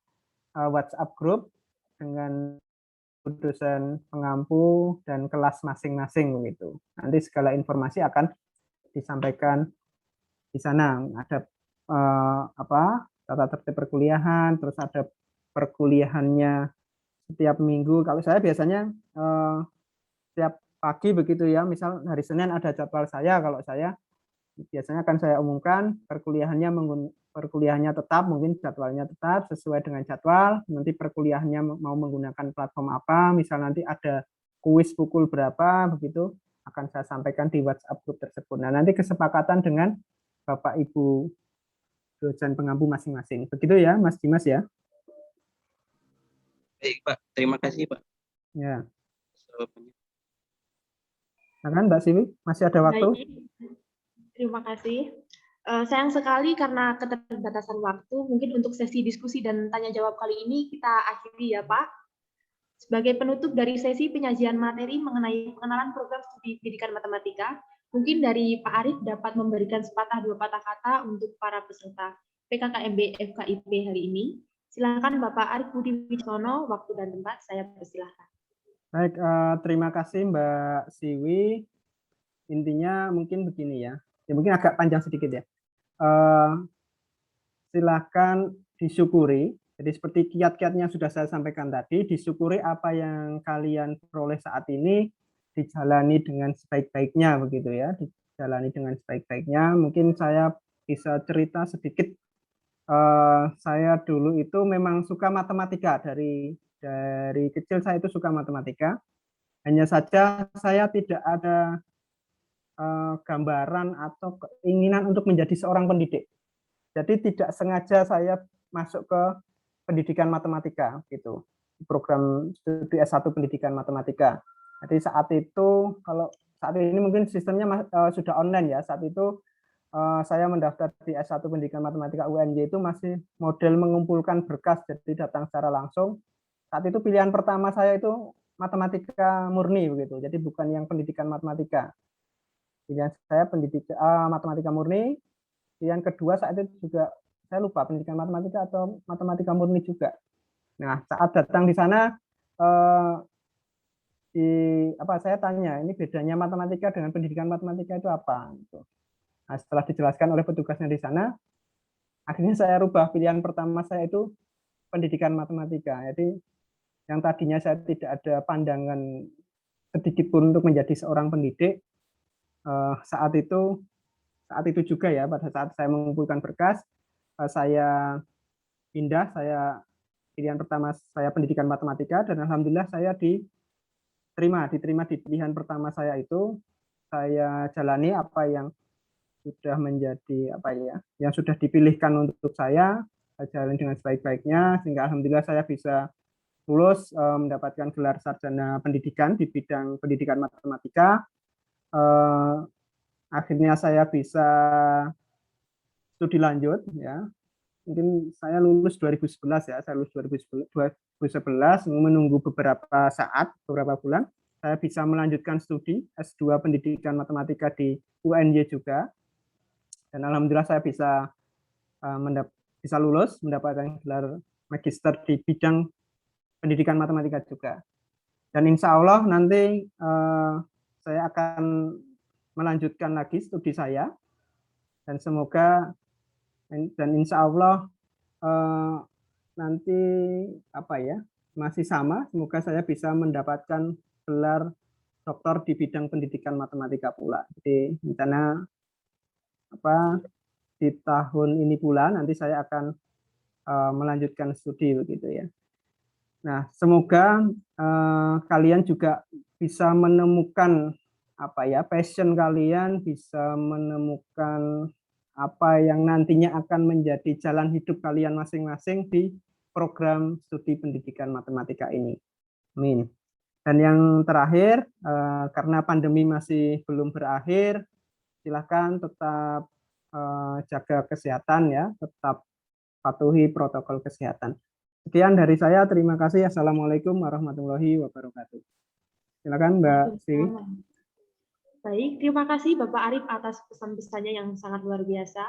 WhatsApp group dengan dosen pengampu dan kelas masing-masing begitu. Nanti segala informasi akan disampaikan di sana. Ada tata tertib perkuliahan, terus ada perkuliahannya setiap minggu. Kalau saya biasanya setiap pagi begitu ya, misal hari Senin ada jadwal saya, kalau saya biasanya akan saya umumkan perkuliahannya tetap, mungkin jadwalnya tetap sesuai dengan jadwal, nanti perkuliahannya mau menggunakan platform apa, misal nanti ada kuis pukul berapa, begitu akan saya sampaikan di WhatsApp group tersebut. Nah, nanti kesepakatan dengan Bapak Ibu dosen pengampu masing-masing. Begitu ya, Mas Dimas ya. Baik Pak, terima kasih Pak. Ya. Nah, kan Mbak Siwi, masih ada waktu? Baik. Terima kasih. Sayang sekali karena keterbatasan waktu, mungkin untuk sesi diskusi dan tanya jawab kali ini kita akhiri ya Pak. Sebagai penutup dari sesi penyajian materi mengenai pengenalan program studi pendidikan matematika, mungkin dari Pak Arief dapat memberikan sepatah dua patah kata untuk para peserta PKKMB FKIP hari ini. Silakan Bapak Arief Budi Wicaksono, waktu dan tempat saya persilahkan. Baik, terima kasih Mbak Siwi. Intinya mungkin begini ya, mungkin agak panjang sedikit ya. Silakan disyukuri. Jadi seperti kiat-kiatnya sudah saya sampaikan tadi, disyukuri apa yang kalian peroleh saat ini, dijalani dengan sebaik-baiknya begitu ya. jalani dengan sebaik-baiknya. Mungkin saya bisa cerita sedikit. Saya dulu itu memang suka matematika, dari kecil saya itu suka matematika. Hanya saja saya tidak ada gambaran atau keinginan untuk menjadi seorang pendidik. Jadi tidak sengaja saya masuk ke pendidikan matematika gitu, program studi S1 pendidikan matematika. Jadi saat itu, kalau saat ini mungkin sistemnya sudah online ya, saat itu saya mendaftar di S1 pendidikan matematika UNY itu masih model mengumpulkan berkas, jadi datang secara langsung. Saat itu pilihan pertama saya itu matematika murni begitu, jadi bukan yang pendidikan matematika. Pilihan saya matematika murni. Yang kedua saat itu juga saya lupa pendidikan matematika atau matematika murni juga. Nah, saat datang di sana saya tanya, ini bedanya matematika dengan pendidikan matematika itu apa? Nah, setelah dijelaskan oleh petugasnya di sana, akhirnya saya rubah pilihan pertama saya itu pendidikan matematika. Jadi yang tadinya saya tidak ada pandangan sedikit pun untuk menjadi seorang pendidik, saat itu juga ya, pada saat saya mengumpulkan berkas, saya pindah, pilihan pertama saya pendidikan matematika, dan alhamdulillah saya diterima di pilihan pertama saya itu. Saya jalani apa yang sudah menjadi yang sudah dipilihkan untuk saya jalani dengan sebaik-baiknya, sehingga alhamdulillah saya bisa lulus, mendapatkan gelar sarjana pendidikan di bidang pendidikan matematika. Akhirnya saya bisa studi lanjut ya. Mungkin saya lulus 2011 ya, saya lulus 2011, menunggu beberapa bulan, saya bisa melanjutkan studi S2 pendidikan matematika di UNY juga. Dan alhamdulillah saya bisa lulus, mendapatkan gelar magister di bidang pendidikan matematika juga. Dan insya Allah nanti saya akan melanjutkan lagi studi saya, dan semoga dan insya Allah nanti masih sama, semoga saya bisa mendapatkan gelar doktor di bidang pendidikan matematika pula. Jadi rencana di tahun ini pula nanti saya akan melanjutkan studi begitu ya. Nah, semoga kalian juga bisa menemukan passion kalian, bisa menemukan apa yang nantinya akan menjadi jalan hidup kalian masing-masing di program studi pendidikan matematika ini. Amin. Dan yang terakhir, karena pandemi masih belum berakhir, silakan tetap jaga kesehatan ya, tetap patuhi protokol kesehatan. Sekian dari saya, terima kasih. Assalamualaikum warahmatullahi wabarakatuh. Silakan Mbak Siwi. Baik, terima kasih Bapak Arif atas pesan-pesannya yang sangat luar biasa.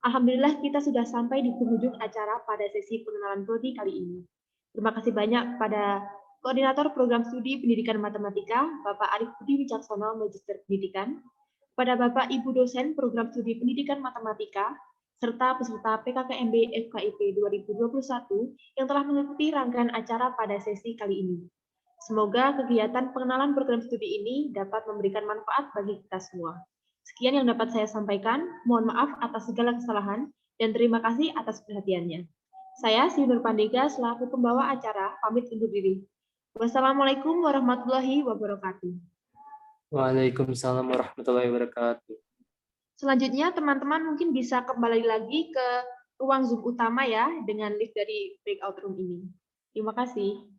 Alhamdulillah kita sudah sampai di penghujung acara pada sesi pengenalan prodi kali ini. Terima kasih banyak pada Koordinator Program Studi Pendidikan Matematika, Bapak Arif Budi Wicaksono, Magister Pendidikan, pada Bapak Ibu dosen Program Studi Pendidikan Matematika, serta peserta PKKMB FKIP 2021 yang telah mengikuti rangkaian acara pada sesi kali ini. Semoga kegiatan pengenalan program studi ini dapat memberikan manfaat bagi kita semua. Sekian yang dapat saya sampaikan. Mohon maaf atas segala kesalahan dan terima kasih atas perhatiannya. Saya Sri Nur Pandega selaku pembawa acara pamit undur diri. Wassalamualaikum warahmatullahi wabarakatuh. Waalaikumsalam warahmatullahi wabarakatuh. Selanjutnya teman-teman mungkin bisa kembali lagi ke ruang Zoom utama ya dengan lift dari breakout room ini. Terima kasih.